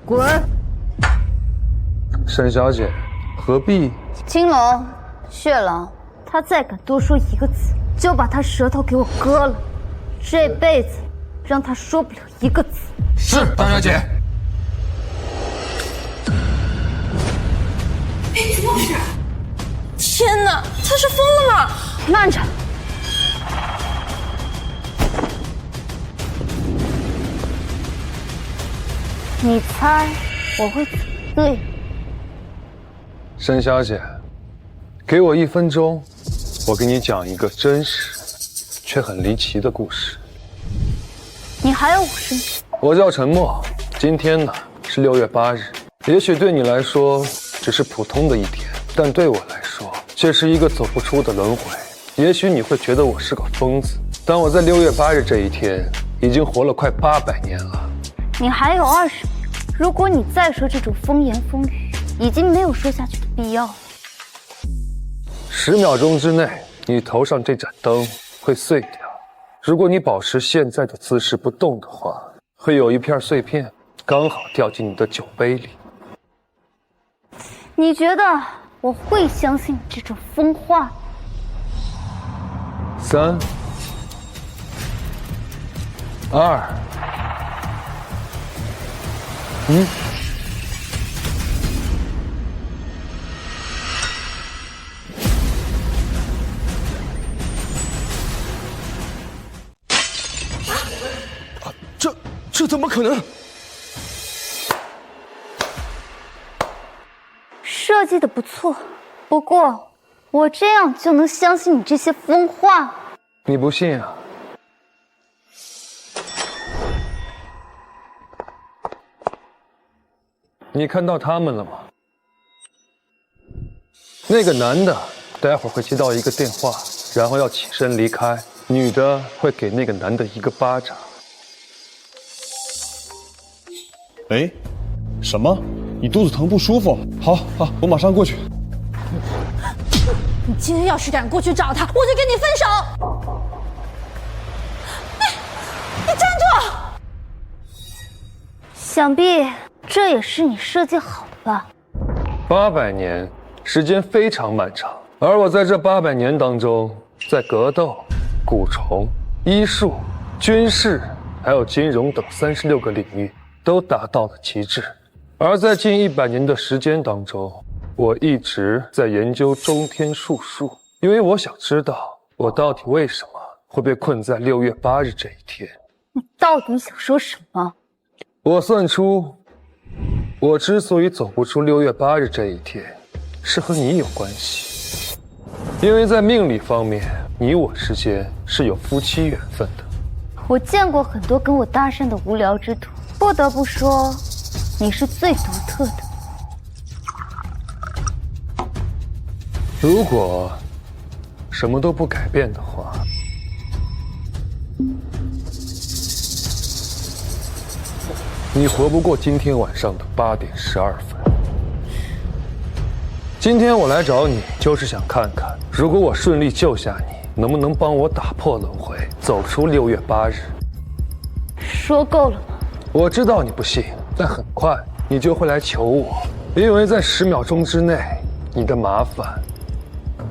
滚！沈小姐，何必？青龙、血狼，他再敢多说一个字，就把他舌头给我割了，这辈子让他说不了一个字。是，大小姐。怎么回事？天哪，他是疯了吗？慢着！你猜我会怎么对？沈小姐，给我1分钟，我给你讲一个真实却很离奇的故事。你还要我生气？我叫陈默，今天呢是6月8日，也许对你来说只是普通的一天，但对我来说却是一个走不出的轮回。也许你会觉得我是个疯子，但我在6月8日这一天已经活了快800年了。你还有20秒，如果你再说这种风言风语，已经没有说下去的必要了。10秒钟之内，你头上这盏灯会碎掉。如果你保持现在的姿势不动的话，会有一片碎片刚好掉进你的酒杯里。你觉得我会相信你这种疯话？3、2、1。这怎么可能？设计的不错，不过我这样就能相信你这些疯话？你不信啊？你看到他们了吗？那个男的待会儿会接到一个电话，然后要起身离开，女的会给那个男的一个巴掌。哎，什么？你肚子疼不舒服？好，我马上过去。你今天要是敢过去找他，我就跟你分手！你站住！想必这也是你设计好的吧？800年，时间非常漫长，而我在这800年当中，在格斗、蛊虫、医术、军事，还有金融等36个领域都达到了极致。而在近100年的时间当中，我一直在研究中天术数，因为我想知道我到底为什么会被困在6月8日这一天。你到底想说什么？我算出，我之所以走不出6月8日这一天，是和你有关系。因为在命理方面，你我之间是有夫妻缘分的。我见过很多跟我搭讪的无聊之徒，不得不说，你是最独特的。如果什么都不改变的话，你活不过今天晚上的8点12分。今天我来找你，就是想看看，如果我顺利救下你，能不能帮我打破轮回，走出6月8日？说够了吗？我知道你不信，但很快你就会来求我，因为在10秒钟之内，你的麻烦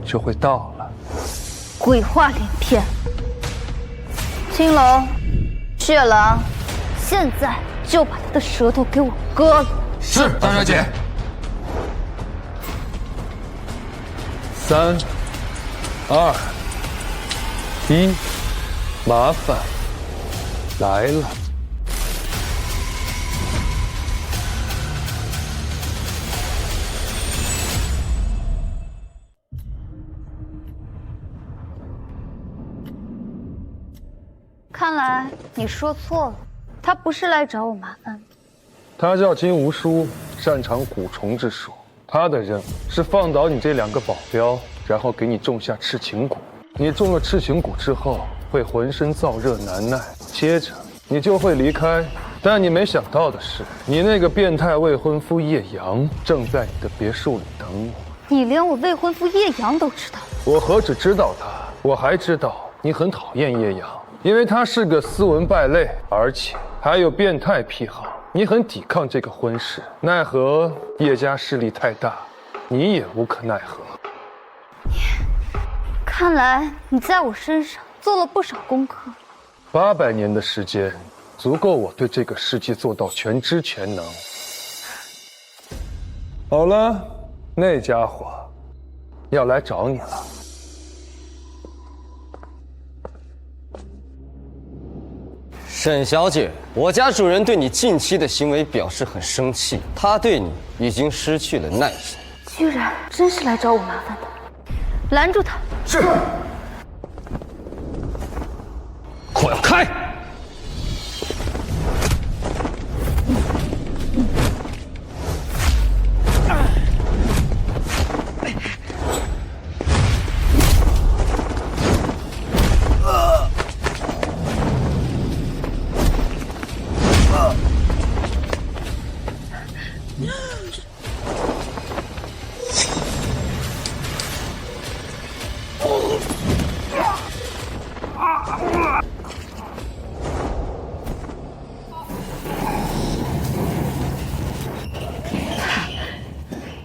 就会到了。鬼话连篇！青龙、血狼，现在就把他的舌头给我割了！是，大小姐。3、2、1，麻烦来了。看来你说错了，他不是来找我麻烦的。他叫金无书，擅长蛊虫之术。他的任务是放倒你这2个保镖，然后给你种下赤情蛊。你中了赤情蛊之后，会浑身燥热难耐，接着你就会离开。但你没想到的是，你那个变态未婚夫叶阳正在你的别墅里等你。你连我未婚夫叶阳都知道？我何止知道他，我还知道你很讨厌叶阳，因为他是个斯文败类，而且还有变态癖好。你很抵抗这个婚事，奈何叶家势力太大，你也无可奈何。看来你在我身上做了不少功课。800年的时间，足够我对这个世界做到全知全能。好了，那家伙要来找你了。沈小姐，我家主人对你近期的行为表示很生气，他对你已经失去了耐心。居然真是来找我麻烦的，拦住他！是。快要开！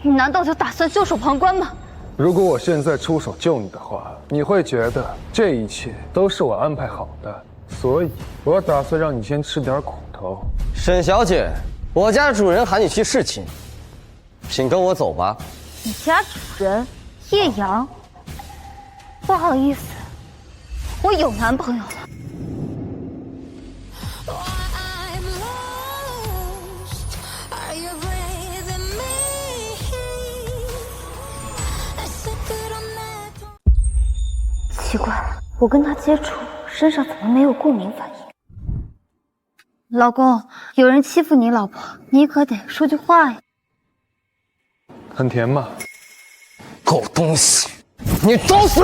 你难道就打算袖手旁观吗？如果我现在出手救你的话，你会觉得这一切都是我安排好的，所以我打算让你先吃点苦头。沈小姐，我家主人喊你去侍寝，请跟我走吧。你家主人叶阳，不好意思，我有男朋友了。奇怪，我跟他接触，身上怎么没有过敏反应？老公，有人欺负你老婆，你可得说句话呀。很甜吗？狗东西，你找死！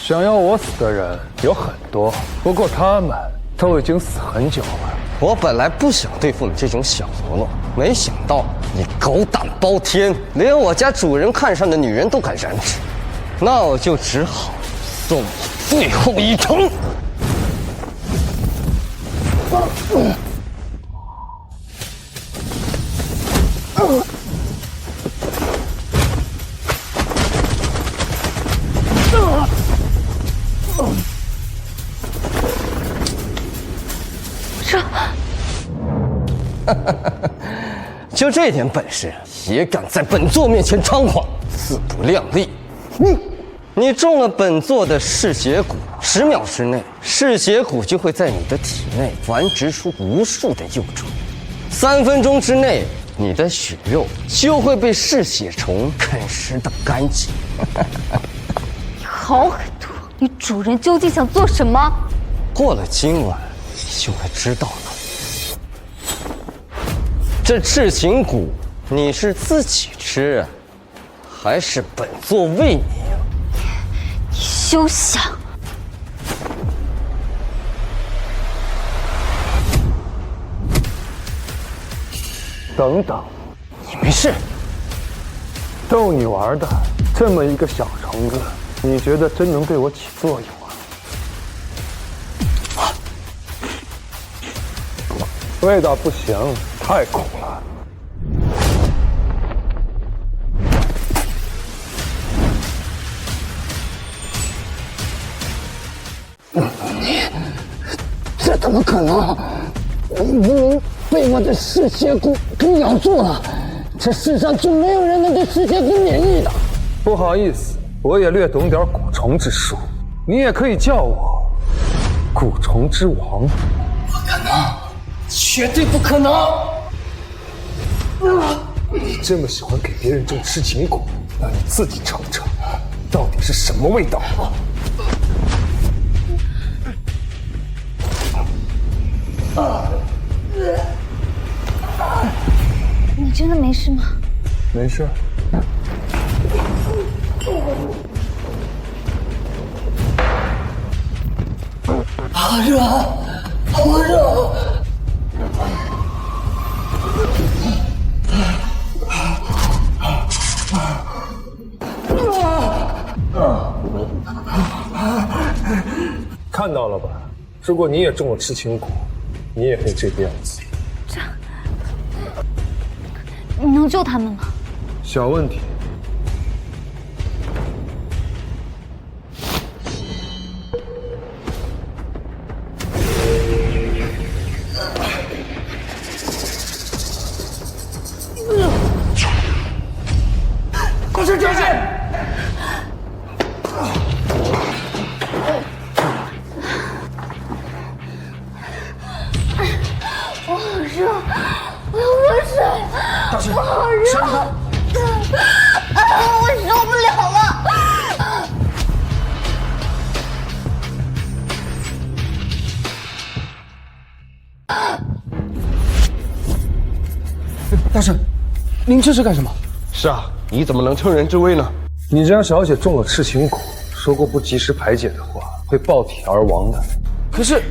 想要我死的人有很多，不过他们都已经死很久了。我本来不想对付你这种小喽啰，没想到你狗胆包天，连我家主人看上的女人都敢染指。那我就只好送你最后一程。就这点本事，也敢在本座面前猖狂，自不量力！你中了本座的嗜血蛊，10秒之内，嗜血蛊就会在你的体内繁殖出无数的幼虫，3分钟之内，你的血肉就会被嗜血虫啃食的干净。你好狠毒！你主人究竟想做什么？过了今晚，你就会知道了。这赤情蛊，你是自己吃啊，还是本座喂你？你休想！等等，你没事？逗你玩的，这么一个小虫子，你觉得真能对我起作用啊？味道不行，太苦了。这怎么可能？我明明被我的嗜血蛊给咬住了，这世上就没有人能对嗜血蛊免疫的。不好意思，我也略懂点蛊虫之术，你也可以叫我蛊虫之王。不可能，绝对不可能！你这么喜欢给别人种痴情蛊，那你自己尝尝，到底是什么味道？你真的没事吗？没事。好热，好热！看到了吧？如果你也中了痴情蛊，你也会这个样子。你能救他们吗？小问题。大师，小心！我好热，我要喝水。大师，我好热，我受不了了。大师，您这是干什么？是啊，你怎么能乘人之危呢？你家小姐中了赤情蛊，说过不及时排解的话会爆体而亡的。可是，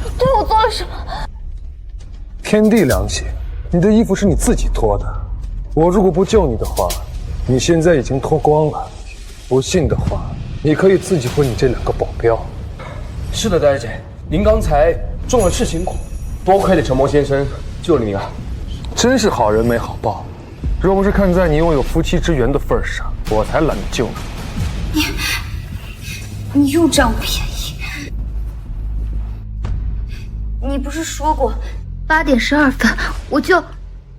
你对我做了什么？天地良心，你的衣服是你自己脱的。我如果不救你的话，你现在已经脱光了。不信的话，你可以自己问你这2个保镖。是的，大师姐，您刚才中了赤情蛊，多亏了陈谋先生救了您啊！真是好人没好报。若不是看在你我有夫妻之缘的份上，我才懒得救你。你又占我便宜。你不是说过8点12分我就……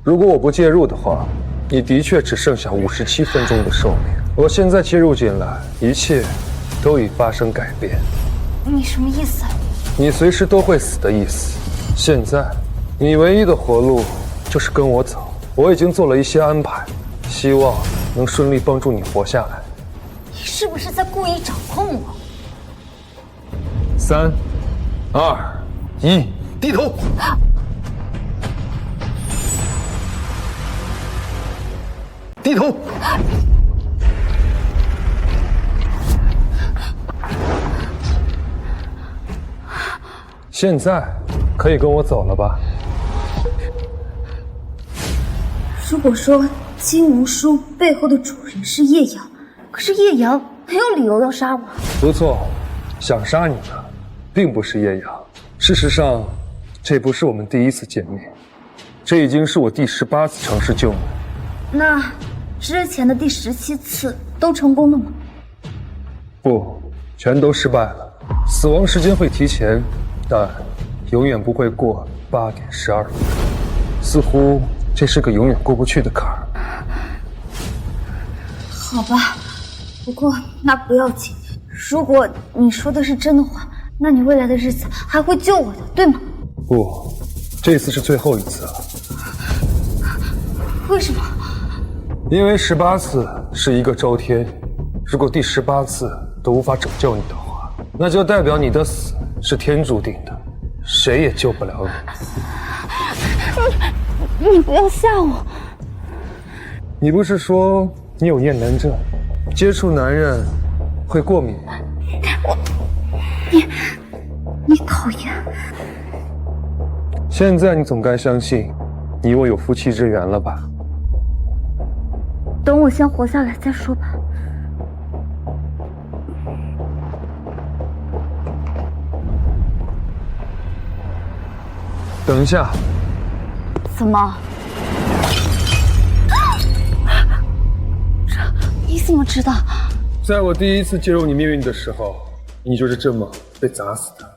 如果我不介入的话，你的确只剩下57分钟的寿命。我现在介入进来，一切都已发生改变。你什么意思？你随时都会死的意思。现在，你唯一的活路就是跟我走。我已经做了一些安排，希望能顺利帮助你活下来。你是不是在故意掌控我3、2、1，低头。低头。现在可以跟我走了吧？如果说金无书背后的主人是叶阳，可是叶阳没有理由要杀我。不错，想杀你的并不是叶阳。事实上，这不是我们第一次见面，这已经是我第18次尝试救你。那之前的第17次都成功了吗？不，全都失败了。死亡时间会提前，但永远不会过8点12分。似乎这是个永远过不去的坎儿。好吧，不过那不要紧。如果你说的是真的话，那你未来的日子还会救我的，对吗？不，这次是最后一次了。为什么？因为18次是一个周天，如果第18次都无法拯救你的话，那就代表你的死是天注定的，谁也救不了你。你不要吓我！你不是说你有厌男症，接触男人会过敏吗？你讨厌！现在你总该相信，你我有夫妻之缘了吧？等我先活下来再说吧。等一下。怎么？你怎么知道？在我第一次介入你命运的时候，你就是这么被砸死的。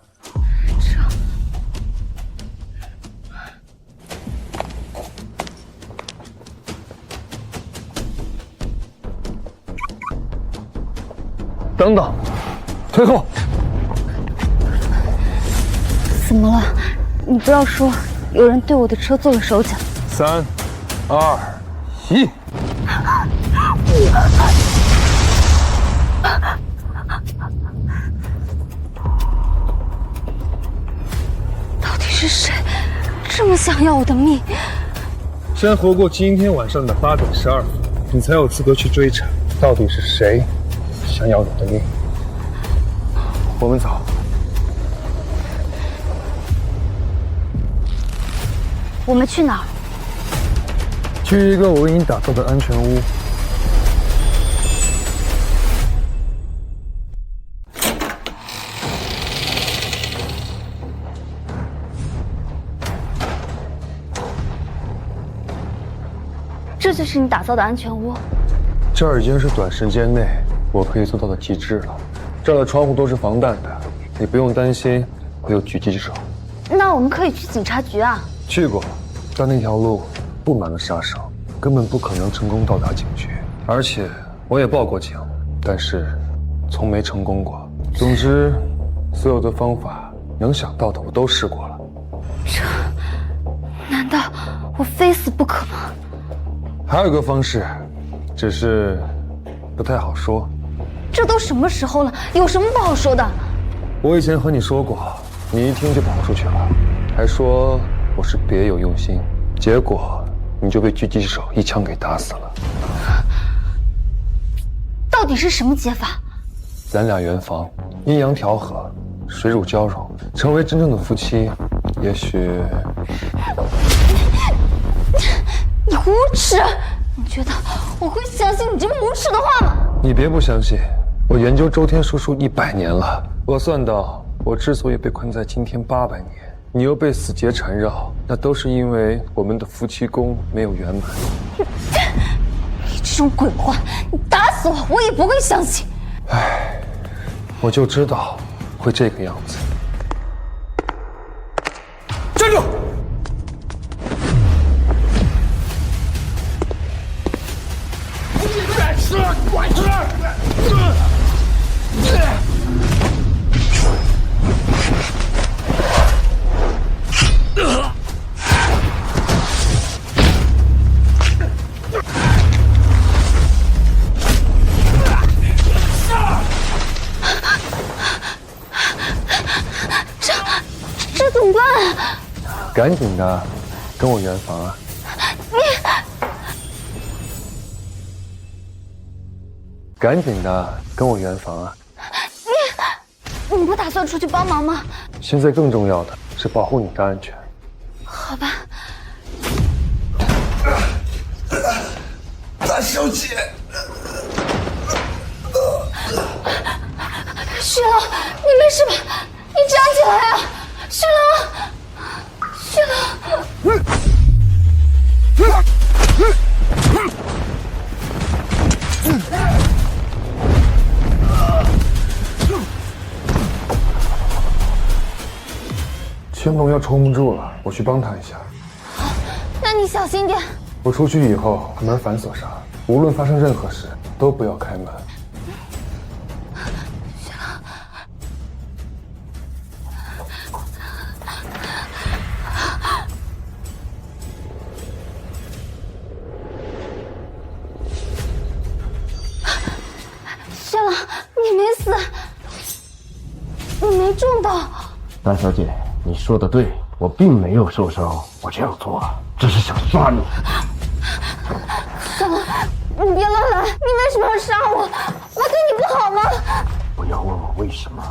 等等，退后！怎么了？你不要说有人对我的车做了手脚。3、2、1。到底是谁这么想要我的命？先活过今天晚上的8点12分，你才有资格去追查到底是谁想要你的命。我们走。我们去哪儿？去一个我为你打造的安全屋。这就是你打造的安全屋。这儿已经是短时间内我可以做到的极致了。这儿的窗户都是防弹的，你不用担心会有狙击手。那我们可以去警察局啊。去过，但那条路布满了杀手，根本不可能成功到达警局。而且我也报过警，但是从没成功过。总之，所有的方法能想到的我都试过了。难道我非死不可吗？还有一个方式，只是不太好说。这都什么时候了，有什么不好说的？我以前和你说过，你一听就跑出去了，还说我是别有用心，结果你就被狙击手一枪给打死了。到底是什么解法？咱俩圆房，阴阳调和，水乳交融，成为真正的夫妻，也许……你无耻！你觉得我会相信你这么无耻的话吗？你别不相信，我研究周天术数100年了，我算到我之所以被困在今天800年，你又被死劫缠绕，那都是因为我们的夫妻宫没有圆满。你这种鬼话，你打死我，我也不会相信。唉，我就知道会这个样子。站住！这怎么办啊？赶紧的，跟我圆房啊！赶紧的，跟我圆房啊！你不打算出去帮忙吗？现在更重要的是保护你的安全。好吧。大小姐，雪狼，你没事吧？你站起来啊！雪狼，雪狼。青龙要撑不住了，我去帮他一下。好，那你小心点。我出去以后把门反锁上，无论发生任何事都不要开门。雪狼，你没死，你没中到。大小姐，你说的对，我并没有受伤，我这样做只是想杀你。雪狼，你别乱来，你为什么要杀我？我对你不好吗？不要问我为什么，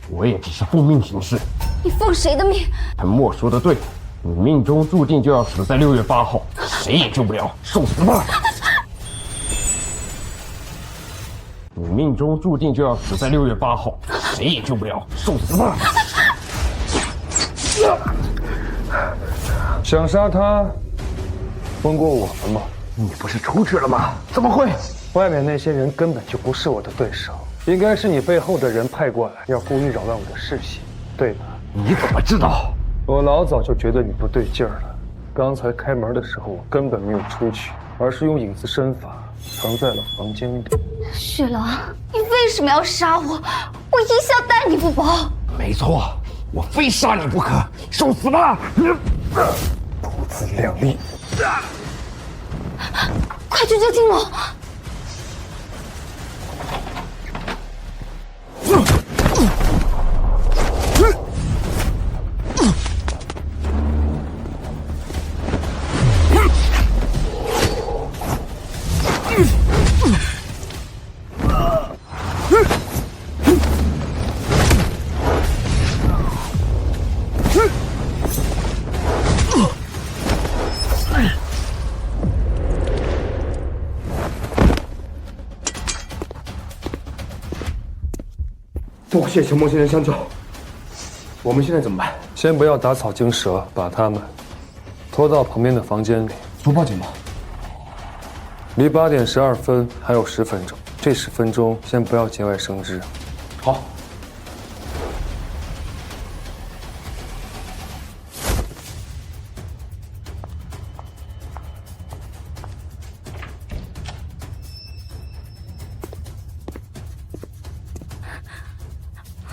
我也只是奉命行事。你奉谁的命？陈默说的对，你命中注定就要死在6月8号，谁也救不了，受死吧！你命中注定就要死在6月8号，谁也救不了，受死吧！想杀他，问过我了吗？你不是出去了吗？怎么会？外面那些人根本就不是我的对手，应该是你背后的人派过来，要故意扰乱我的视线，对吧？你怎么知道？我老早就觉得你不对劲儿了。刚才开门的时候，我根本没有出去，而是用隐私身法藏在了房间里。雪狼，你为什么要杀我？我一向待你不薄。没错，我非杀你不可，受死吧！不自量力！快去救金龙！谢陈默先生相救。我们现在怎么办？先不要打草惊蛇，把他们拖到旁边的房间里。不报警吗？离8点12分还有10分钟，这10分钟先不要节外生枝。好。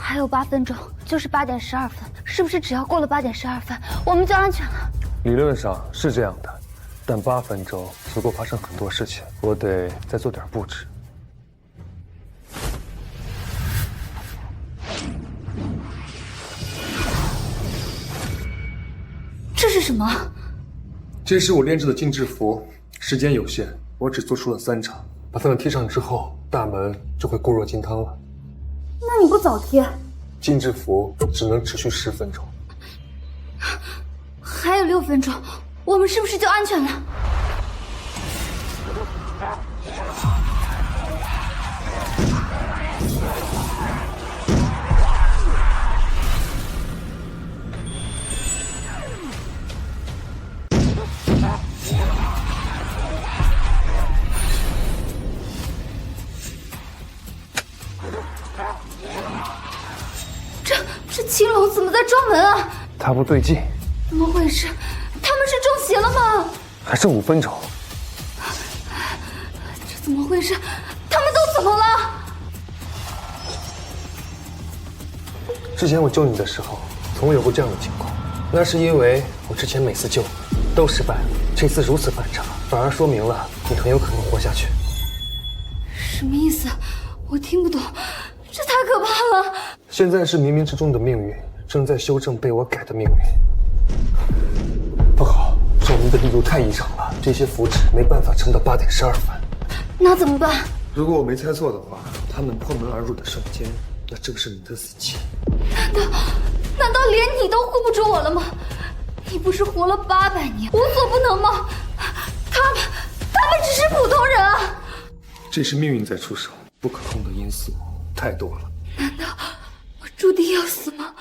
还有8分钟，就是8点12分，是不是只要过了8点12分，我们就安全了？理论上是这样的，但8分钟足够发生很多事情，我得再做点布置。这是什么？这是我炼制的禁制符，时间有限，我只做出了3场，把它们贴上之后，大门就会固若金汤了。那你不早贴？禁制符只能持续10分钟，还有6分钟，我们是不是就安全了？这青龙怎么在撞门啊？它不对劲。怎么回事？他们是中邪了吗？还剩5分钟。这怎么回事？他们都怎么了？之前我救你的时候，从未有过这样的情况。那是因为我之前每次救都失败了，这次如此反常，反而说明了你很有可能活下去。什么意思？我听不懂，这太可怕了。现在是冥冥之中的命运，正在修正被我改的命运。不好，照明的力度太异常了，这些符纸没办法撑到8点12分。那怎么办？如果我没猜错的话，他们破门而入的瞬间，那正是你的死期。难道连你都护不住我了吗？你不是活了800年，无所不能吗？他们只是普通人啊！这是命运在出手，不可控的因素太多了。难道我注定要死吗？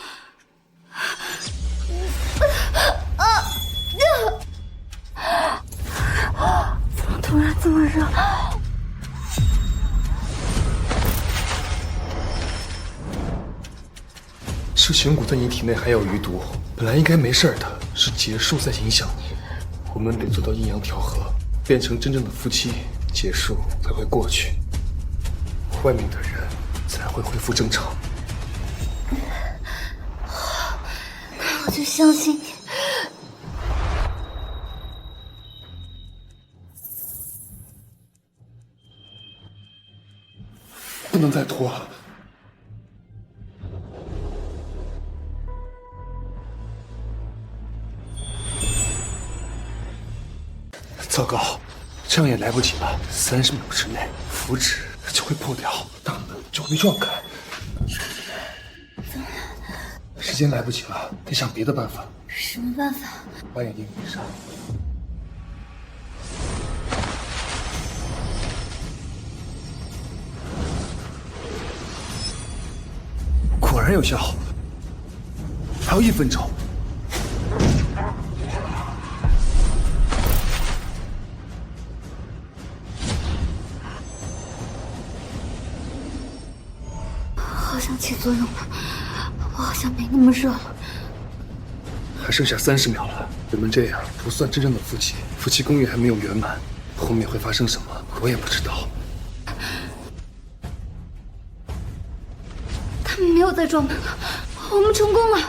怎么突然这么热？赤玄骨在你体内还有余毒，本来应该没事的，是劫数在影响你。我们得做到阴阳调和，变成真正的夫妻，劫数才会过去，外面的人才会恢复正常。那我就相信你。不能再拖了。糟糕，这样也来不及了，30秒之内符纸就会破掉，大门就会撞开。时间来不及了，得想别的办法。什么办法？把眼睛闭上。果然有效。还有1分钟。好像起作用了，我好像没那么热了。还剩下30秒了，我们这样不算真正的夫妻，夫妻宫也还没有圆满，后面会发生什么我也不知道。他们没有再撞门了，我们成功了。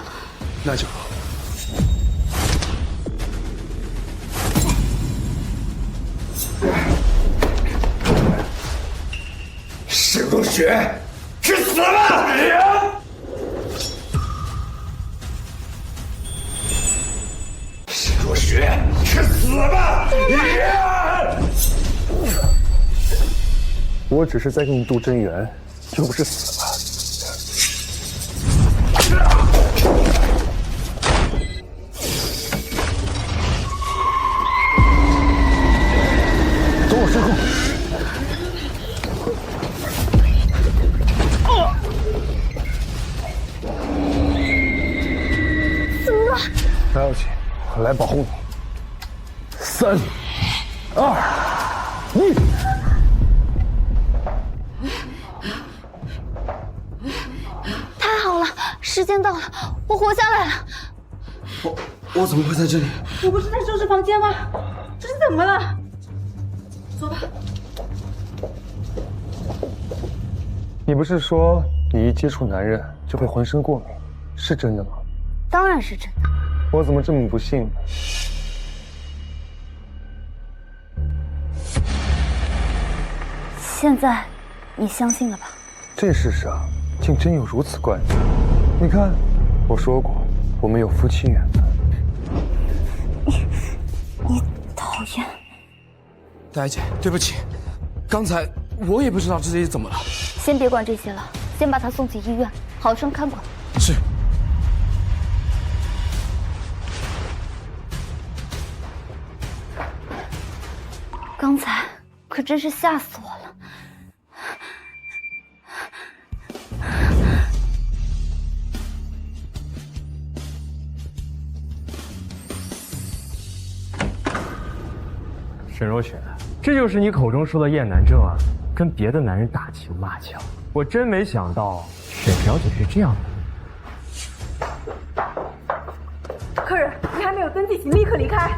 那就好。史如雪，去死吧！史如雪，去死吧！我只是在给你渡真缘，又不是死了。走我身后。来保护你。3、2、1。太好了，时间到了，我活下来了。我怎么会在这里？你不是在收拾房间吗？这是怎么了？走吧。你不是说你一接触男人就会浑身过敏，是真的吗？当然是真的。我怎么这么不幸呢？现在，你相信了吧？这世上竟真有如此怪物！你看，我说过，我们有夫妻缘分。你讨厌。大姐，对不起，刚才我也不知道自己怎么了。先别管这些了，先把他送去医院，好生看管。是。刚才可真是吓死我了。沈若雪，这就是你口中说的厌男症啊，跟别的男人打情骂俏。我真没想到沈小姐是这样的。客人，你还没有登记，请立刻离开。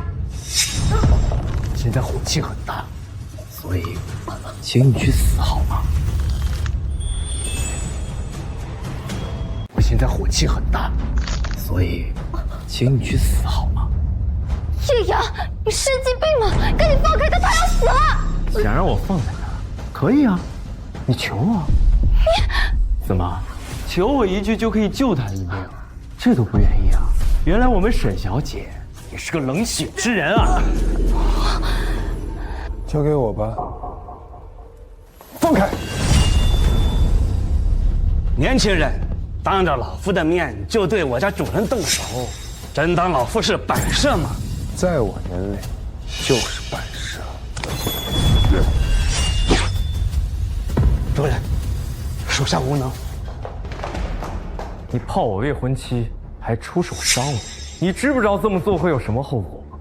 现在火气很大，所以请你去死好吗？我现在火气很大，所以请你去死好吗？叶阳，你神经病吗？赶紧放开他，他要死了！想让我放开他，可以啊，你求我。你怎么，求我一句就可以救他一命？这都不愿意啊？原来我们沈小姐也是个冷血之人啊！交给我吧。放开！年轻人，当着老夫的面就对我家主人动手，真当老夫是摆设吗？在我眼里，就是摆设。主人，属下无能。你泡我未婚妻，还出手伤我，你知不知道这么做会有什么后果吗？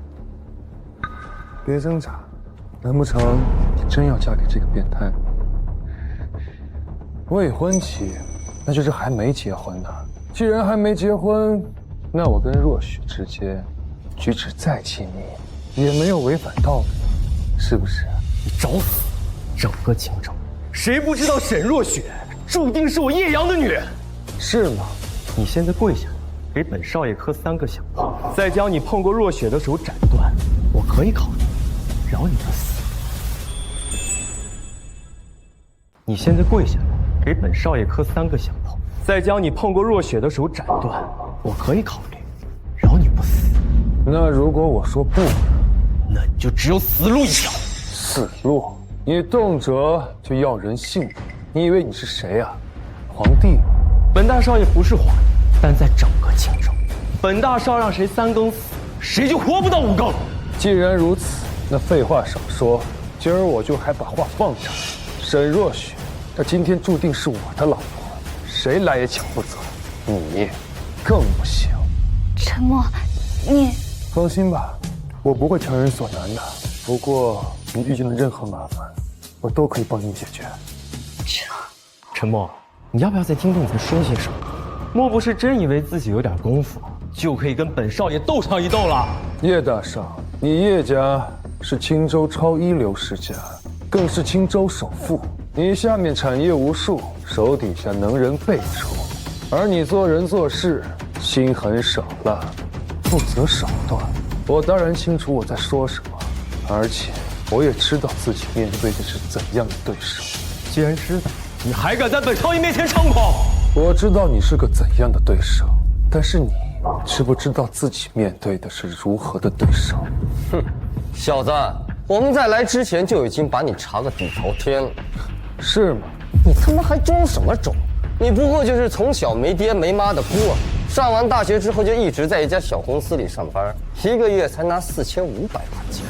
别挣扎，难不成你真要嫁给这个变态吗？未婚妻，那就是还没结婚的。既然还没结婚，那我跟若雪之间举止再亲密，也没有违反道德，是不是？你找死！整个青州，谁不知道沈若雪注定是我叶阳的女人？是吗？你现在跪下，给本少爷磕3个响炮，再将你碰过若雪的手斩断，我可以考虑饶你个死。你现在跪下，给本少爷磕3个响炮，再将你碰过若雪的手斩断，我可以考虑饶你不死。那如果我说不，那你就只有死路一条。死路？你动辄就要人性命，你以为你是谁啊？皇帝吗？本大少爷不是皇帝，但在整个青州，本大少让谁3更死，谁就活不到5更。既然如此，那废话少说，今儿我就还把话放这儿。沈若雪，她今天注定是我的老婆，谁来也抢不走。你更不行。沉默，你放心吧，我不会强人所难的。不过你遇见的任何麻烦，我都可以帮你解决。沉默，你要不要再听听你在说些什么？莫不是真以为自己有点功夫，就可以跟本少爷斗上一斗了？叶大少，你叶家是青州超一流世家，更是青州首富。你下面产业无数，手底下能人辈出，而你做人做事心狠手辣，不择手段。我当然清楚我在说什么，而且我也知道自己面对的是怎样的对手。既然知道，你还敢在本少爷面前猖狂？我知道你是个怎样的对手，但是你知不知道自己面对的是如何的对手？哼，小子，我们在来之前就已经把你查个底朝天了，是吗？你他妈还装什么装？你不过就是从小没爹没妈的孤儿，上完大学之后就一直在一家小公司里上班，1个月才拿4500块钱。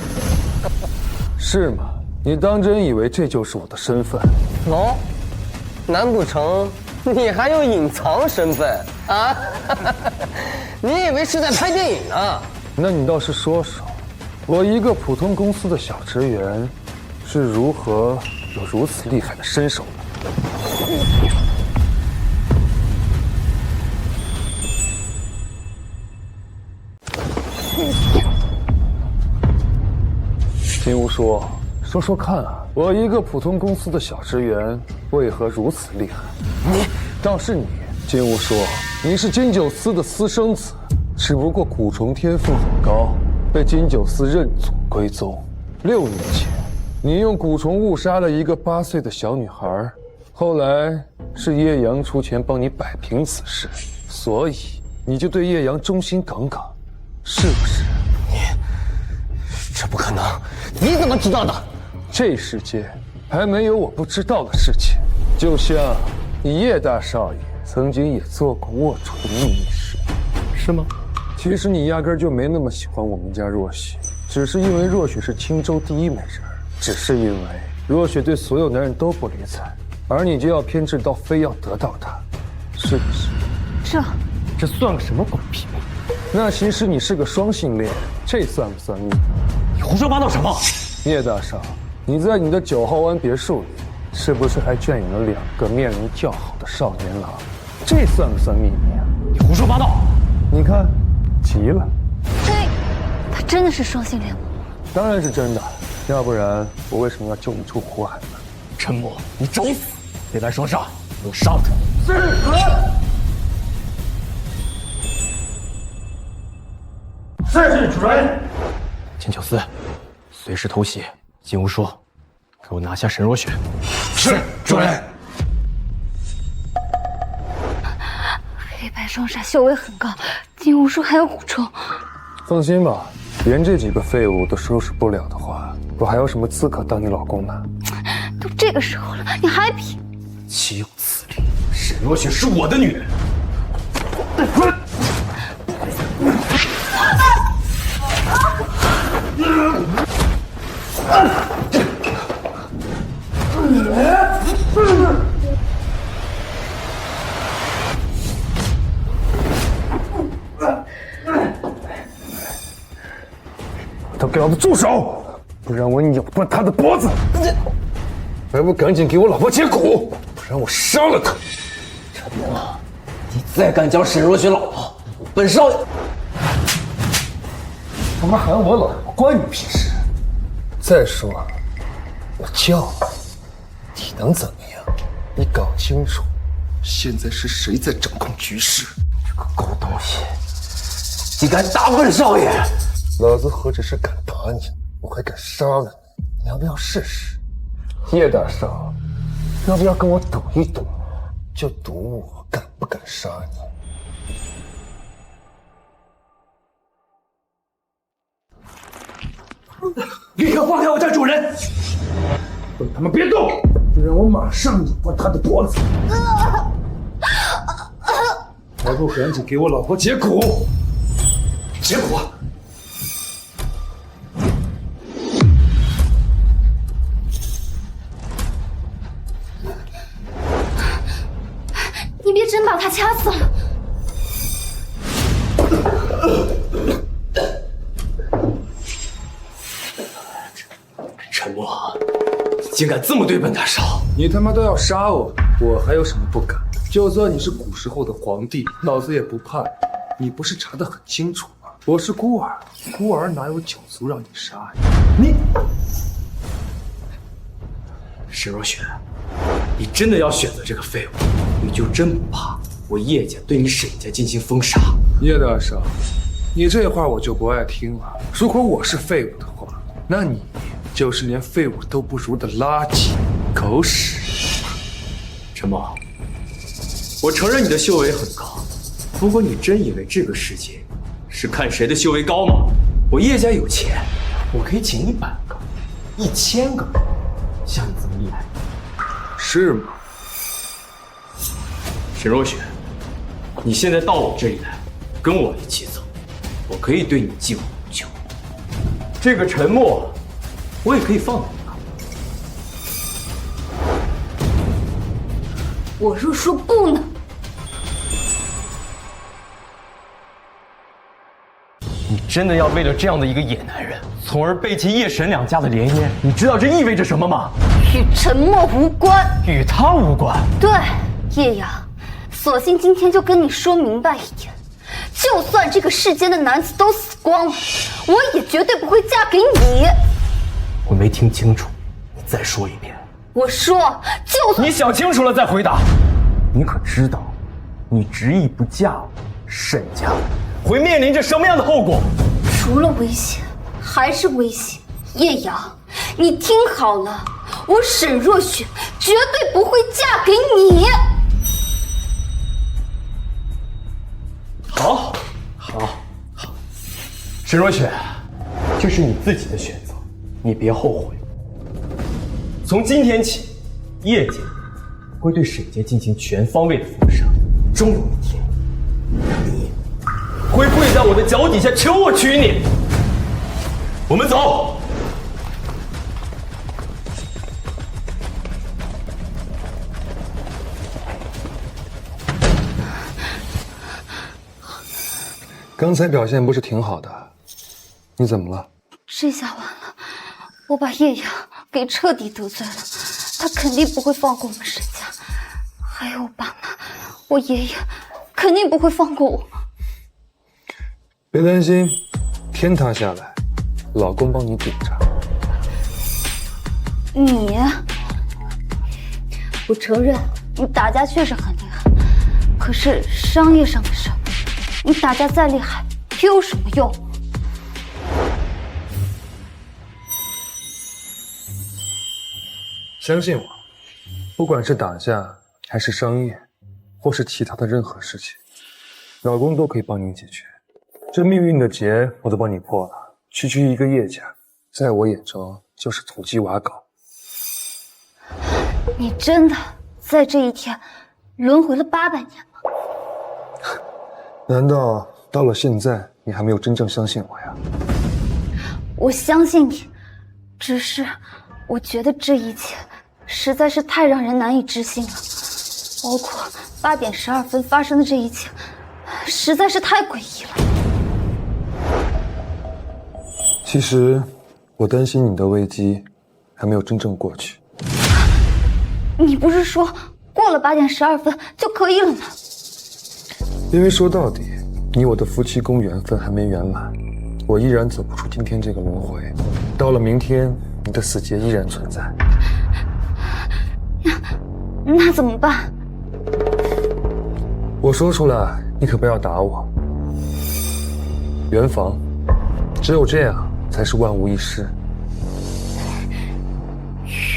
是吗？你当真以为这就是我的身份？哦，难不成你还有隐藏身份啊？你以为是在拍电影呢？那你倒是说说，我一个普通公司的小职员，是如何有如此厉害的身手的？金无说，说说看啊，我一个普通公司的小职员，为何如此厉害？倒是你，金无说，你是金九司的私生子，只不过蛊虫天赋很高，被金九司认祖归宗。6年前，你用蛊虫误杀了一个8岁的小女孩，后来是叶阳出钱帮你摆平此事，所以你就对叶阳忠心耿耿，是不是？这不可能！你怎么知道的？这世界还没有我不知道的事情。就像你叶大少爷曾经也做过握主的秘密事，是吗？其实你压根儿就没那么喜欢我们家若雪，只是因为若雪是青州第一美人，只是因为若雪对所有男人都不理睬，而你就要偏执到非要得到她，是不是？这算个什么狗屁命？那其实你是个双性恋，这算不算命？你胡说八道什么？叶大少，你在你的9号湾别墅里，是不是还圈养了2个面容姣好的少年郎？这算不算秘密啊？你胡说八道！你看，急了。他真的是双性恋吗？当然是真的，要不然我为什么要救你出苦海呢？陈默，你找死！别来双杀，给我杀了他！是。是主人。金九司，随时偷袭。金无说，给我拿下沈若雪。是主人。黑白双煞修为很高，金无术还有蛊虫。放心吧，连这几个废物都收拾不了的话，我还有什么资格当你老公呢？都这个时候了，你还比？岂有此理！沈若雪是我的女人。都给老子住手！不然我扭断他的脖子！还不赶紧给我老婆解蛊，不然我杀了他！陈默，你再敢叫沈若雪老婆，本少爷他妈喊我老婆关你屁事！再说，我叫你能怎么样？你搞清楚，现在是谁在掌控局势？这个狗东西，你敢打本少爷？老子何止是敢打你，我还敢杀了你！你要不要试试？叶大少，要不要跟我赌一赌？就赌我敢不敢杀你！立刻放开我家主人！都他妈别动，不然我马上扭断他的脖子！还不赶紧给我老婆解蛊！解蛊！你别真把他掐死了！陈默，你竟敢这么对本大少！你他妈都要杀我，我还有什么不敢？就算你是古时候的皇帝，老子也不怕你。你不是查得很清楚吗？我是孤儿，孤儿哪有酒足让你杀呀？你沈若雪，你真的要选择这个废物，你就真不怕我叶家对你沈家进行封杀？叶大少，你这话我就不爱听了。如果我是废物的话，那你就是连废物都不如的垃圾、狗屎。陈默，我承认你的修为很高，不过你真以为这个世界是看谁的修为高吗？我叶家有钱，我可以请100个、1000个像你这么厉害。是吗？沈若雪，你现在到我这里来，跟我一起走，我可以对你既往不咎。这个陈默，我也可以放你一马。我若说不呢？你真的要为了这样的一个野男人，从而背弃叶沈两家的联姻？你知道这意味着什么吗？与陈默无关，与他无关。对，叶阳，索性今天就跟你说明白一点，就算这个世间的男子都死光了，我也绝对不会嫁给你。我没听清楚，你再说一遍。我说，就算你想清楚了再回答。你可知道，你执意不嫁沈家，会面临着什么样的后果？除了危险，还是危险。叶阳，你听好了，我沈若雪绝对不会嫁给你。好，沈若雪，这是你自己的选择，你别后悔。从今天起，叶家会对沈家进行全方位的封杀，终有一天，你会跪在我的脚底下求我娶你。我们走。刚才表现不是挺好的，你怎么了？这下完了，我把叶阳给彻底得罪了，他肯定不会放过我们沈家，还有我爸妈，我爷爷肯定不会放过我。别担心，天塌下来，老公帮你顶着。你，我承认你打架确实很厉害，可是商业上的事，你打架再厉害又有什么用？相信我，不管是打架还是商业，或是其他的任何事情，老公都可以帮你解决。这命运的结我都帮你破了，区区一个叶家，在我眼中就是土鸡瓦狗。你真的在这一天轮回了800年吗？难道到了现在你还没有真正相信我呀？我相信你，只是我觉得这一切实在是太让人难以置信了，包括8点12分发生的这一切，实在是太诡异了。其实我担心你的危机还没有真正过去。你不是说过了8点12分就可以了吗？因为说到底，你我的夫妻宫缘分还没圆满，我依然走不出今天这个轮回。到了明天，你的死结依然存在。那怎么办？我说出来，你可不要打我。圆房，只有这样才是万无一失。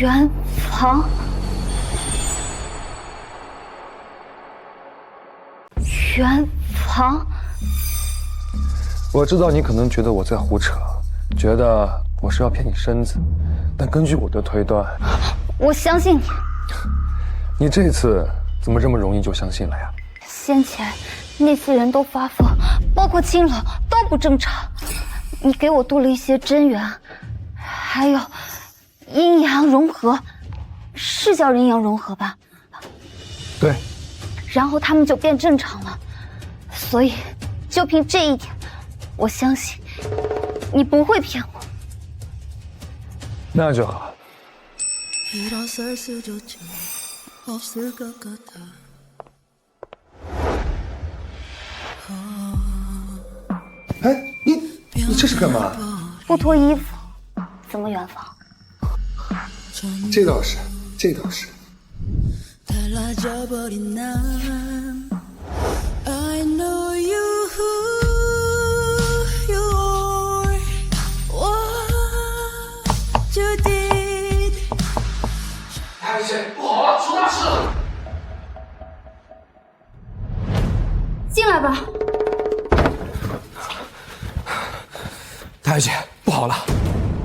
圆房。圆房，我知道你可能觉得我在胡扯，觉得我是要骗你身子，但根据我的推断，我相信你。你这次怎么这么容易就相信了呀？先前那些人都发疯，包括青楼都不正常，你给我渡了一些真元，还有阴阳融合，是叫阴阳融合吧？对。然后他们就变正常了，所以就凭这一点，我相信你不会骗我。那就好。哎，你这是干嘛？不脱衣服，怎么圆房？这倒是，这倒是。不好了，出大事了！进来吧。太姐，不好了，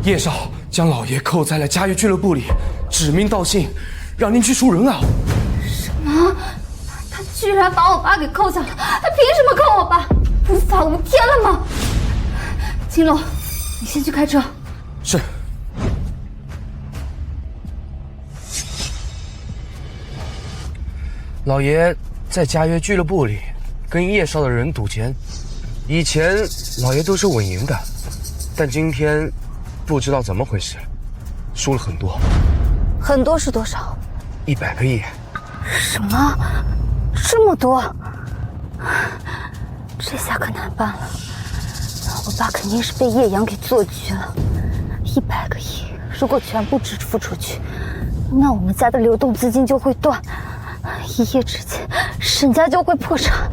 叶少将老爷扣在了嘉悦俱乐部里，指名道姓让您去赎人啊！什么？他居然把我爸给扣下了，他凭什么扣我爸？无法无天了吗？青龙，你先去开车。是。老爷在嘉悦俱乐部里跟叶少的人赌钱，以前老爷都是稳赢的，但今天不知道怎么回事，输了很多。很多是多少？100个亿。什么？这么多？这下可难办了。我爸肯定是被叶阳给做局了。100个亿，如果全部支付出去，那我们家的流动资金就会断，一夜之间沈家就会破产。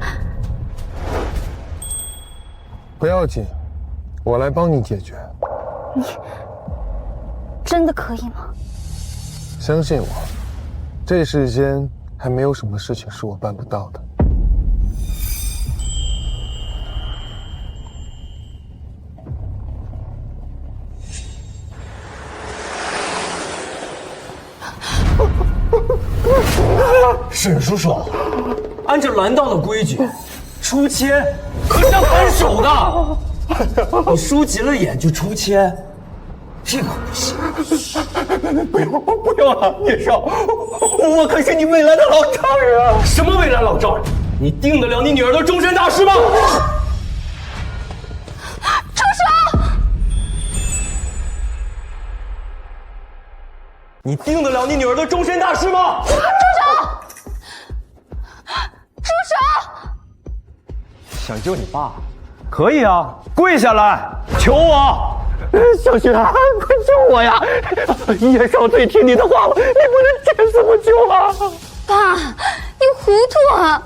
不要紧，我来帮你解决。你真的可以吗？相信我，这世间还没有什么事情是我办不到的。沈叔叔，按照蓝道的规矩，出千可是要反手的。你输急了眼就出千，这个不行。不用了，叶少，我可是你未来的老丈人啊！什么未来老丈人？你定得了你女儿的终身大事吗？住手！你定得了你女儿的终身大事吗？住手！住手！想救你爸，可以啊，跪下来求我。小雪，快救我呀！叶少最听你的话了，你不能见死不救啊！爸，你糊涂啊！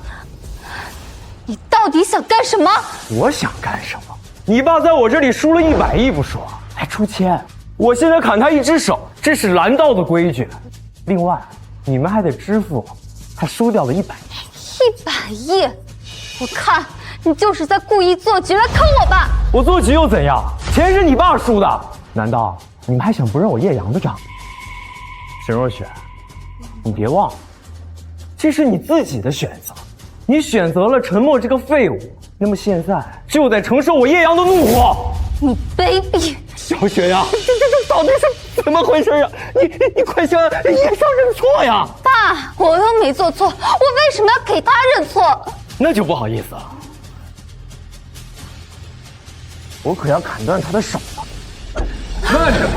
你到底想干什么？我想干什么？你爸在我这里输了100亿不说，还出千，我现在砍他一只手，这是蓝道的规矩。另外，你们还得支付他输掉的100亿。100亿？我看你就是在故意做局来坑我爸。我做局又怎样？钱是你爸输的，难道你们还想不认我叶阳的账？沈若雪，你别忘了，这是你自己的选择，你选择了沉默这个废物，那么现在就得承受我叶阳的怒火。你卑鄙！小雪呀，这到底是怎么回事呀？你快向叶少认错呀！爸，我又没做错，我为什么要给他认错？那就不好意思了，我可要砍断他的手了。慢着！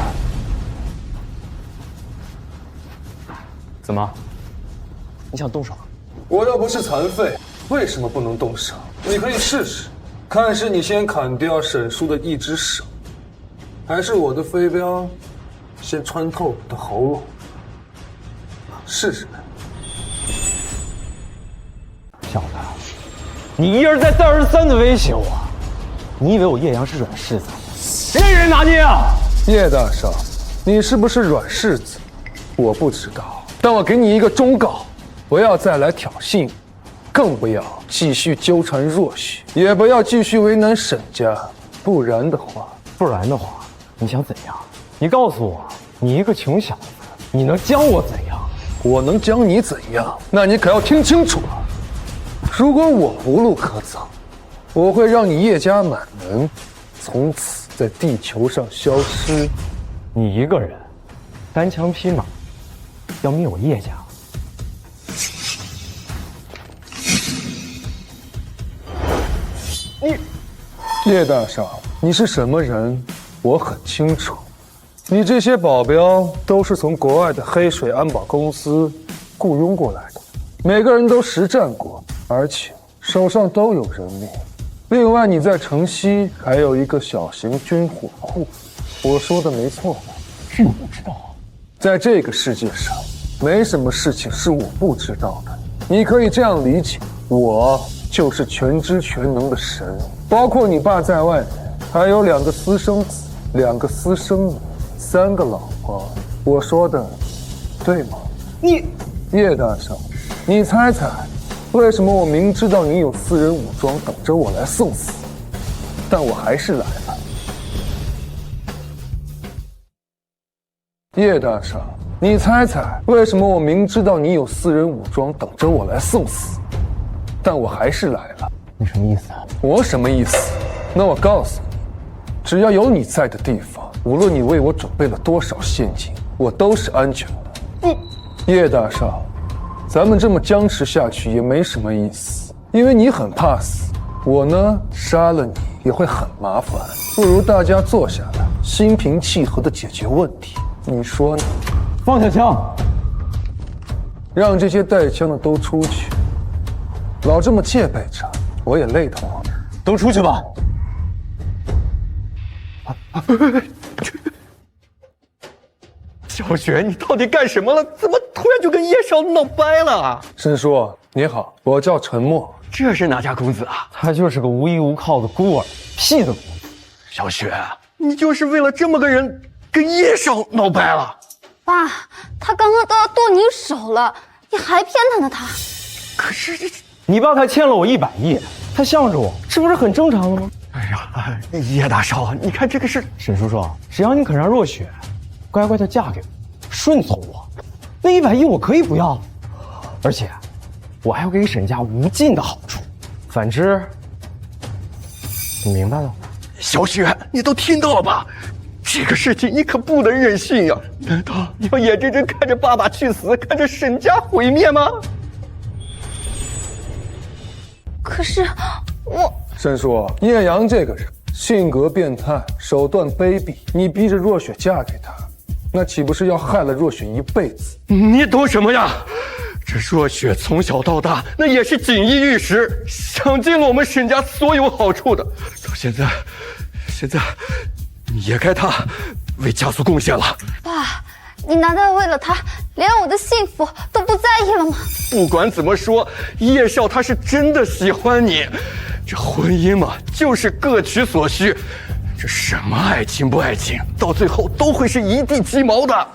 怎么？你想动手？我又不是残废，为什么不能动手？你可以试试，看是你先砍掉沈叔的一只手，还是我的飞镖先穿透你的喉咙。试试看。小子，你一而再再而三的威胁我，你以为我叶阳是软柿子？谁人拿捏啊？叶大少，你是不是软柿子？我不知道，但我给你一个忠告，不要再来挑衅，更不要继续纠缠若许，也不要继续为难沈家，不然的话，你想怎样？你告诉我，你一个穷小子，你能将我怎样？我能将你怎样？那你可要听清楚了。如果我无路可走，我会让你叶家满门从此在地球上消失。你一个人单枪匹马要灭我叶家？叶大少，你是什么人？我很清楚。你这些保镖都是从国外的黑水安保公司雇佣过来的，每个人都实战过，而且手上都有人命。另外，你在城西还有一个小型军火库，我说的没错吧？这我不知道。在这个世界上，没什么事情是我不知道的。你可以这样理解，我就是全知全能的神。包括你爸在外面，还有2个私生子，2个私生女，3个老婆。我说的对吗？你叶大少，你猜猜，为什么我明知道你有私人武装等着我来送死，但我还是来了？叶大少，你猜猜，为什么我明知道你有私人武装等着我来送死，但我还是来了？你什么意思啊？我什么意思？那我告诉你，只要有你在的地方，无论你为我准备了多少陷阱，我都是安全的。叶大少，咱们这么僵持下去也没什么意思，因为你很怕死，我呢，杀了你也会很麻烦，不如大家坐下来，心平气和地解决问题。你说呢？放下枪，让这些带枪的都出去。老这么戒备着，我也累得慌。都出去吧。小雪，你到底干什么了？怎么突然就跟叶少闹掰了？申叔，你好，我叫陈默。这是哪家公子啊？他就是个无依无靠的孤儿，屁都不懂。小雪，你就是为了这么个人跟叶少闹掰了？爸，他刚刚都要剁你手了，你还偏袒着他？可是这……你爸他欠了我100亿，他向着我，这不是很正常的吗？哎呀，叶大少，你看这个是……沈叔叔，只要你肯让若雪乖乖的嫁给我，顺从我，那100亿我可以不要，而且我还要给沈家无尽的好处。反之，你明白了？小雪，你都听到了吧？这个事情你可不能任性呀！难道你要眼睁睁看着爸爸去死，看着沈家毁灭吗？可是我……申叔，叶阳这个人性格变态，手段卑鄙，你逼着若雪嫁给他，那岂不是要害了若雪一辈子？你懂什么呀？这若雪从小到大，那也是锦衣玉食，享尽了我们沈家所有好处的。到现在，你也该他为家族贡献了。爸，你难道为了他，连我的幸福都不在意了吗？不管怎么说，叶少他是真的喜欢你。这婚姻嘛，就是各取所需。这什么爱情不爱情，到最后都会是一地鸡毛的。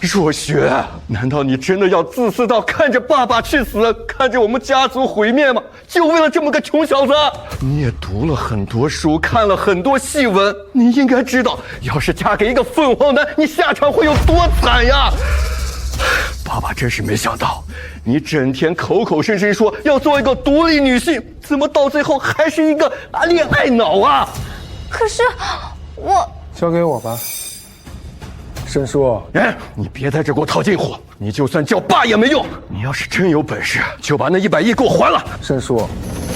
若雪，难道你真的要自私到看着爸爸去死，看着我们家族毁灭吗？就为了这么个穷小子？你也读了很多书，看了很多戏文，你应该知道，要是嫁给一个凤凰男，你下场会有多惨呀！爸爸真是没想到，你整天口口声声说要做一个独立女性，怎么到最后还是一个恋爱脑啊？可是我……交给我吧。申叔，你别在这给我套近乎，你就算叫爸也没用。你要是真有本事，就把那100亿给我还了。申叔，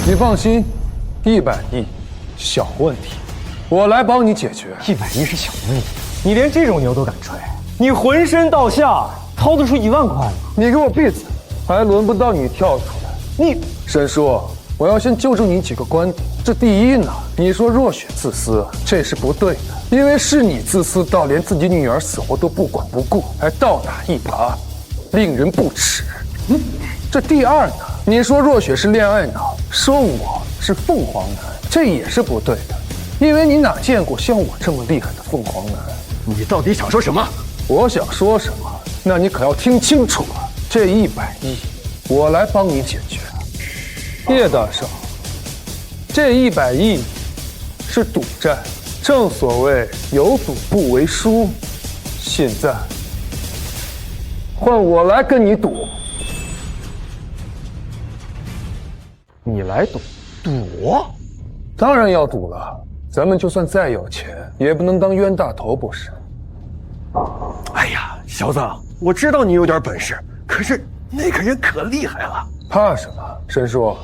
你放心，100亿小问题，我来帮你解决。100亿是小问题，你连这种牛都敢吹？你浑身到下掏得出1万块吗？你给我闭嘴，还轮不到你跳出来。你，申叔，我要先纠正你几个观点。这第一呢，你说若雪自私，这是不对的，因为是你自私到连自己女儿死活都不管不顾，还倒打一耙，令人不齿。这第二呢，你说若雪是恋爱脑，说我是凤凰男，这也是不对的，因为你哪见过像我这么厉害的凤凰男？你到底想说什么？我想说什么，那你可要听清楚了。这100亿，我来帮你解决。叶大少，这100亿是赌债，正所谓有赌不为输。现在换我来跟你赌。你来赌？赌？当然要赌了，咱们就算再有钱，也不能当冤大头不是？哎呀，小子，我知道你有点本事，可是那个人可厉害了。怕什么？申叔，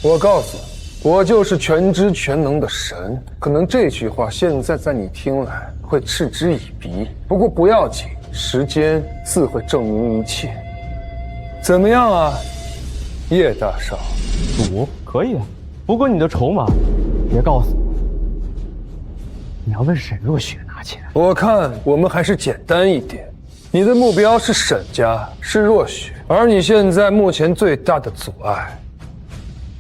我告诉你，我就是全知全能的神。可能这句话现在在你听来会嗤之以鼻，不过不要紧，时间自会证明一切。怎么样啊，叶大少？赌可以啊，不过你的筹码别告诉我，你要问沈若雪拿钱。我看我们还是简单一点，你的目标是沈家，是若雪，而你现在目前最大的阻碍，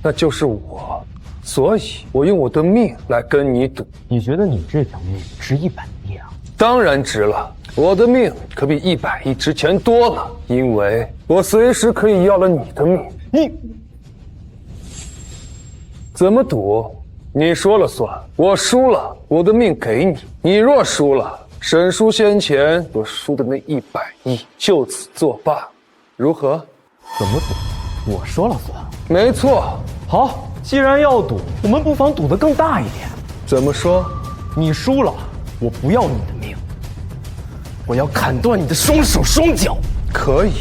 那就是我，所以我用我的命来跟你赌。你觉得你这条命值100亿啊？当然值了，我的命可比100亿值钱多了，因为我随时可以要了你的命。你怎么赌？你说了算。我输了，我的命给你；你若输了，沈叔先前所输的那100亿就此作罢，如何？怎么赌？我说了算。没错。好，既然要赌，我们不妨赌得更大一点。怎么说？你输了，我不要你的命，我要砍断你的双手双脚。可以。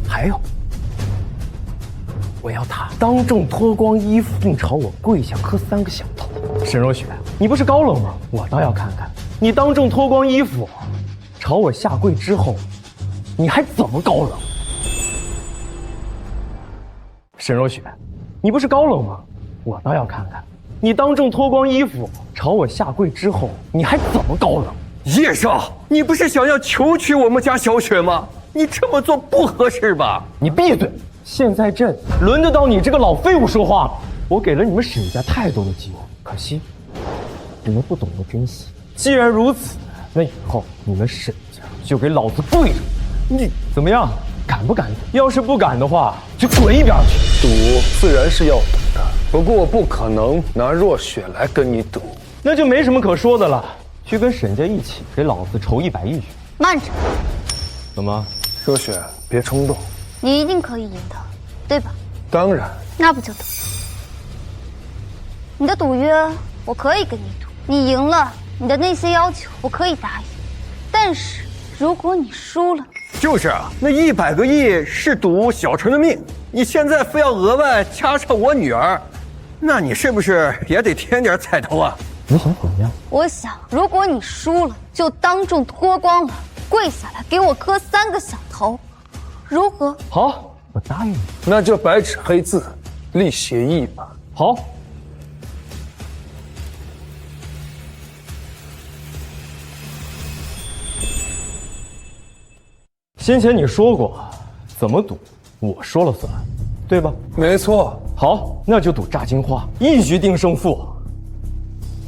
还有，我要他当众脱光衣服，并朝我跪下磕3个响头。沈若雪，你不是高冷吗？我倒要看看你当众脱光衣服，朝我下跪之后，你还怎么高冷？沈若雪，你不是高冷吗？我倒要看看你当众脱光衣服，朝我下跪之后，你还怎么高冷？叶少，你不是想要求娶我们家小雪吗？你这么做不合适吧？你闭嘴！现在朕轮得到你这个老废物说话了。我给了你们沈家太多的机会，可惜你们不懂得珍惜。既然如此，那以后你们沈家就给老子跪着！你怎么样？敢不敢赌？要是不敢的话，就滚一边去！赌自然是要赌的，不过我不可能拿若雪来跟你赌。那就没什么可说的了。去跟沈家一起给老子筹100亿去。慢着，怎么？若雪，别冲动。你一定可以赢的，对吧？当然。那不就得？你的赌约我可以跟你赌，你赢了，你的那些要求我可以答应。但是如果你输了，就是啊，那100个亿是赌小陈的命，你现在非要额外加上我女儿，那你是不是也得添点彩头啊？你想怎么样？我想，如果你输了，就当众脱光了，跪下来给我磕3个响头，如何？好，我答应你。那就白纸黑字立协议吧。好。先前你说过，怎么赌我说了算，对吧？没错。好，那就赌炸金花，一局定胜负。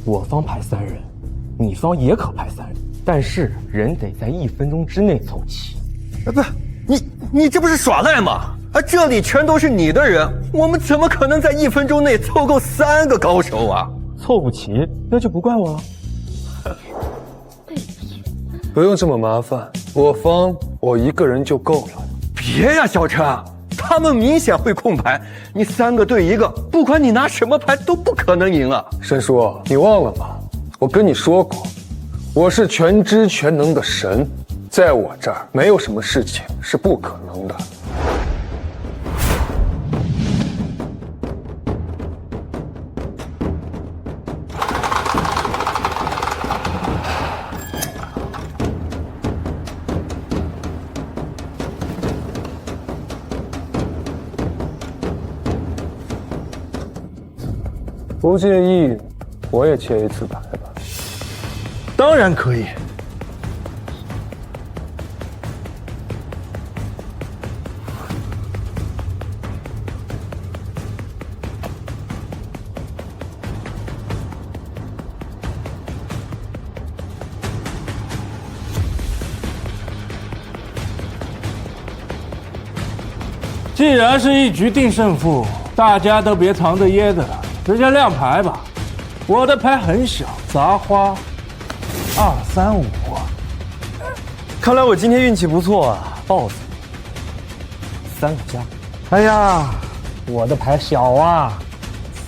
我方派3人，你方也可派3人，但是人得在1分钟之内凑齐。不，你这不是耍赖吗？啊，这里全都是你的人，我们怎么可能在1分钟内凑够3个高手啊？凑不齐，那就不怪我了。不用这么麻烦，我方我一个人就够了。别呀，小陈，他们明显会控牌，你3个对1个，不管你拿什么牌都不可能赢啊！申叔，你忘了吗？我跟你说过，我是全知全能的神，在我这儿没有什么事情是不可能的。不介意，我也切一次牌吧。当然可以。既然是一局定胜负，大家都别藏着掖着了，直接亮牌吧。我的牌很小，杂花2、3、5。看来我今天运气不错啊 ，BOSS 3个加。哎呀，我的牌小啊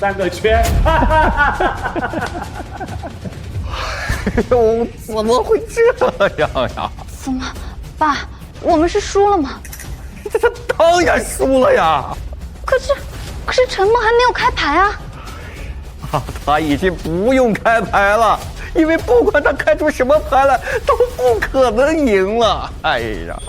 ，3个圈。哎呦，怎么会这样呀？怎么，爸，我们是输了吗？这当然输了呀！可是陈默还没有开牌啊！他已经不用开牌了，因为不管他开出什么牌来，都不可能赢了。哎呀，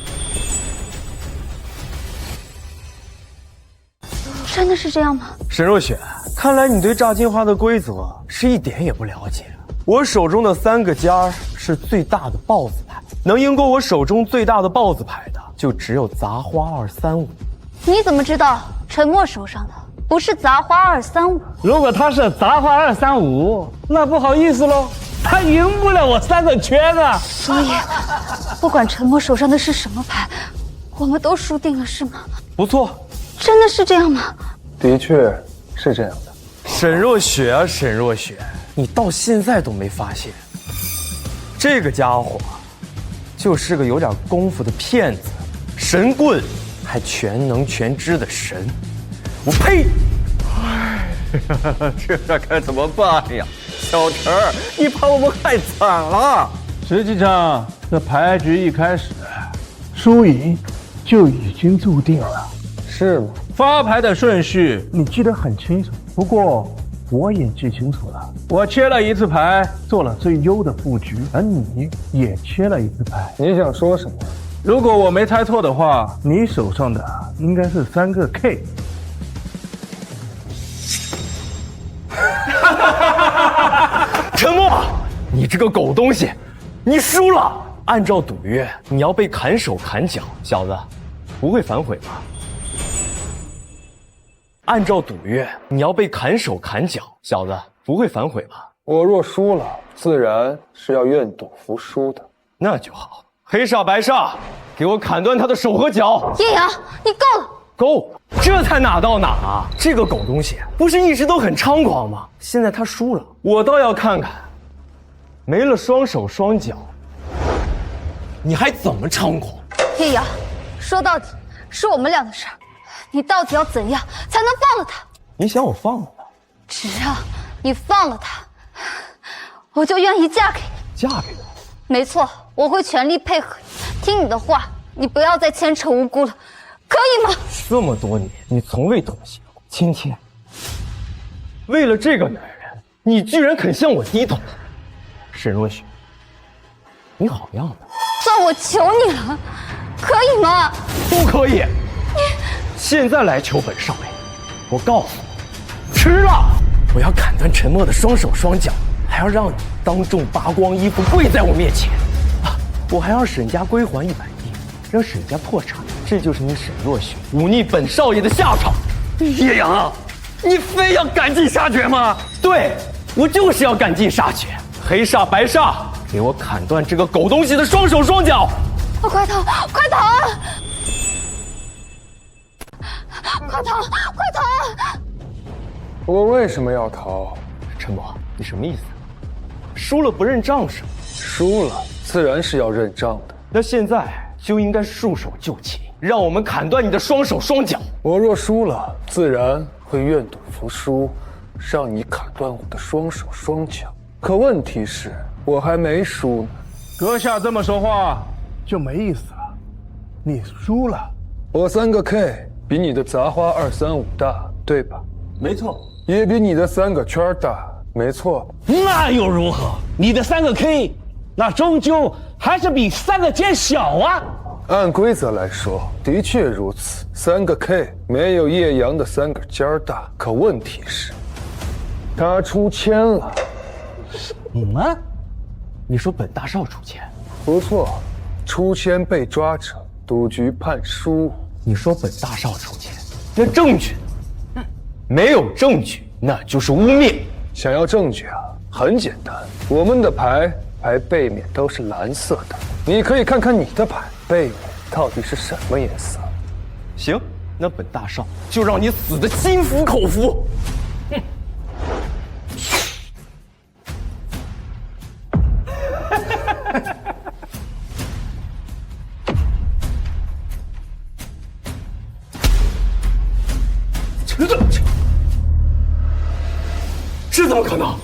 真的是这样吗？沈若雪，看来你对炸金花的规则是一点也不了解。我手中的3个尖是最大的 BOSS 牌，能赢过我手中最大的 BOSS 牌的，就只有杂花2、3、5。你怎么知道陈默手上的不是杂花2、3、5？如果他是杂花2、3、5，那不好意思喽，他赢不了我3个圈啊。所以，不管陈默手上的是什么牌，我们都输定了，是吗？不错，真的是这样吗？的确是这样的。沈若雪啊，沈若雪，你到现在都没发现，这个家伙就是个有点功夫的骗子，神棍还全能全知的神。我呸！这该怎么办呀？小陈，你把我们害惨了。实际上，这牌局一开始，输赢就已经注定了。是吗？发牌的顺序你记得很清楚，不过我也记清楚了。我切了一次牌，做了最优的布局，而你也切了一次牌。你想说什么？如果我没猜错的话，你手上的应该是3个 K。沉默！你这个狗东西，你输了。按照赌约，你要被砍手砍脚，小子，不会反悔吧？按照赌约，你要被砍手砍脚，小子，不会反悔吧？我若输了，自然是要愿赌服输的。那就好。黑煞白煞，给我砍断他的手和脚！叶阳，你够了！够，这才哪到哪啊！这个狗东西不是一直都很猖狂吗？现在他输了，我倒要看看，没了双手双脚，你还怎么猖狂？叶阳，说到底是我们俩的事儿，你到底要怎样才能放了他？你想我放了他？只要你放了他，我就愿意嫁给你。嫁给我？没错，我会全力配合你，听你的话，你不要再牵扯无辜了，可以吗？这么多年，你从未妥协过，芊芊。为了这个男人，你居然肯向我低头。沈若雪，你好样的！算我求你了，可以吗？不可以！现在来求本少爷，我告诉你，迟了！我要砍断沉默的双手双脚，还要让你当众扒光衣服跪在我面前。我还让沈家归还100亿，让沈家破产。这就是你沈若雪忤逆本少爷的下场。叶阳啊，你非要赶尽杀绝吗？对，我就是要赶尽杀绝。黑煞白煞，给我砍断这个狗东西的双手双脚！快逃！快逃啊！快逃！快逃！我为什么要逃？陈默，你什么意思？输了不认账是吗？输了自然是要认账的。那现在就应该束手就擒，让我们砍断你的双手双脚。我若输了，自然会愿赌服输，让你砍断我的双手双脚。可问题是，我还没输呢。阁下这么说话就没意思了。你输了，我3个 K 比你的杂花235大，对吧？没错。也比你的3个圈大，没错。那又如何？你的3个 K， 那终究还是比3个尖小啊。按规则来说，的确如此。3个 K 没有叶阳的3个尖大，可问题是，他出千了。什么？你说本大少出千？不错，出千被抓者，赌局判输。你说本大少出千，那证据呢？没有证据，那就是污蔑。想要证据啊，很简单，我们的牌背面都是蓝色的，你可以看看你的牌背面到底是什么颜色。行，那本大少就让你死得心服口服。哼！这怎么可能？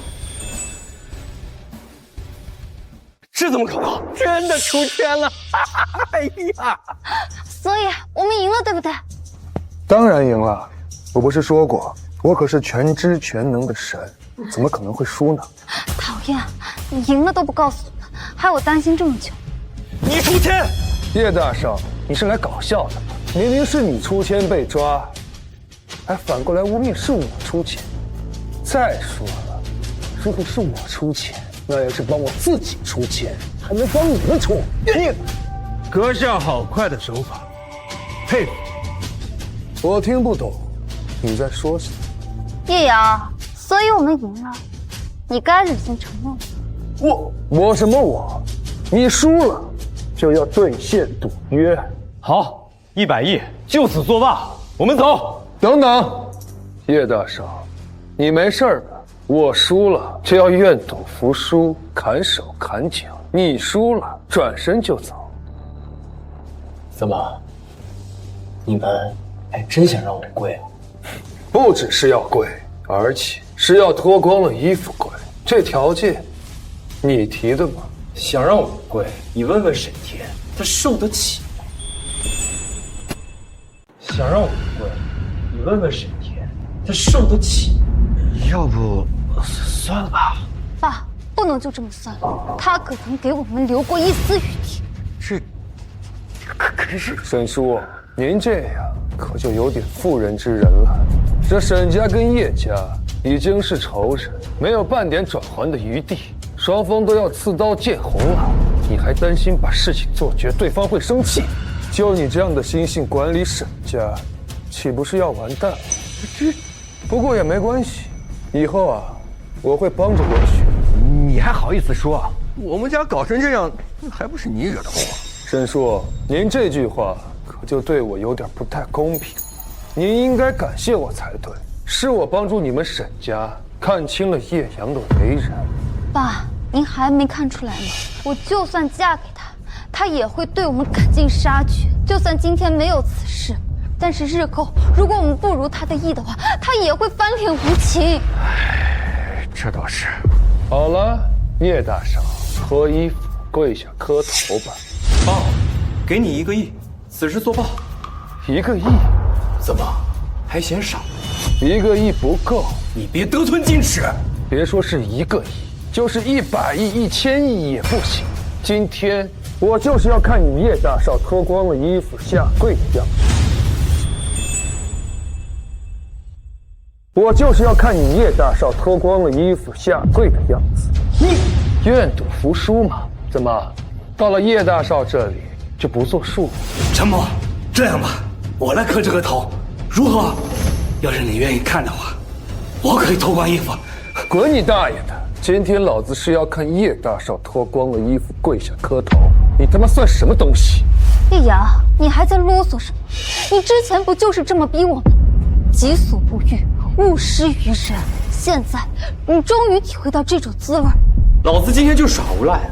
这怎么可能？真的出千了！哎呀！所以我们赢了，对不对？当然赢了，我不是说过，我可是全知全能的神，怎么可能会输呢？讨厌，你赢了都不告诉我们，害我担心这么久。你出千！叶大少，你是来搞笑的吧？明明是你出千被抓，还反过来污蔑是我出钱。再说了，如果是我出钱，那也是帮我自己出钱，还能帮你们出？阁下好快的手法，佩服。我听不懂你在说什么。叶阳，所以我们赢了，你该履行承诺。我什么我？你输了就要兑现赌约。好，100亿就此作罢，我们走。等等，叶大少，你没事吧？我输了就要愿赌服输，砍手砍脚；你输了，转身就走。怎么？你们还真想让我跪啊？不只是要跪，而且是要脱光了衣服跪。这条件，你提的吗？想让我跪？你问问沈天，他受得起吗？想让我跪，你问问沈天，他受得起？要不算了吧？爸，不能就这么算了，他可曾给我们留过一丝余地？可是沈叔，您这样可就有点妇人之仁了。这沈家跟叶家已经是仇人，没有半点转圜的余地，双方都要刺刀见红了，你还担心把事情做绝，对方会生气？就你这样的心性管理沈家，岂不是要完蛋？不过也没关系，以后啊，我会帮着若雪。你还好意思说？我们家搞成这样，还不是你惹的祸？沈叔，您这句话可就对我有点不太公平。您应该感谢我才对，是我帮助你们沈家看清了叶阳的为人。爸，您还没看出来吗？我就算嫁给他，他也会对我们赶尽杀绝。就算今天没有此事，但是日后如果我们不如他的意的话，他也会翻脸无情。这倒是。好了，叶大少，脱衣服跪下磕头吧。报，给你1个亿，此事作报。1个亿？怎么还嫌少？1个亿不够，你别得寸进尺。别说是1个亿，就是100亿、1000亿也不行。今天我就是要看你叶大少脱光了衣服下跪的样子。我就是要看你叶大少脱光了衣服下跪的样子。你愿赌服输嘛？怎么，到了叶大少这里就不作数？陈某，这样吧，我来磕这个头，如何？要是你愿意看的话，我可以脱光衣服。滚你大爷的！今天老子是要看叶大少脱光了衣服跪下磕头，你他妈算什么东西？叶阳，你还在啰嗦什么？你之前不就是这么逼我们？己所不欲，勿施于人。现在你终于体会到这种滋味。老子今天就耍无赖了，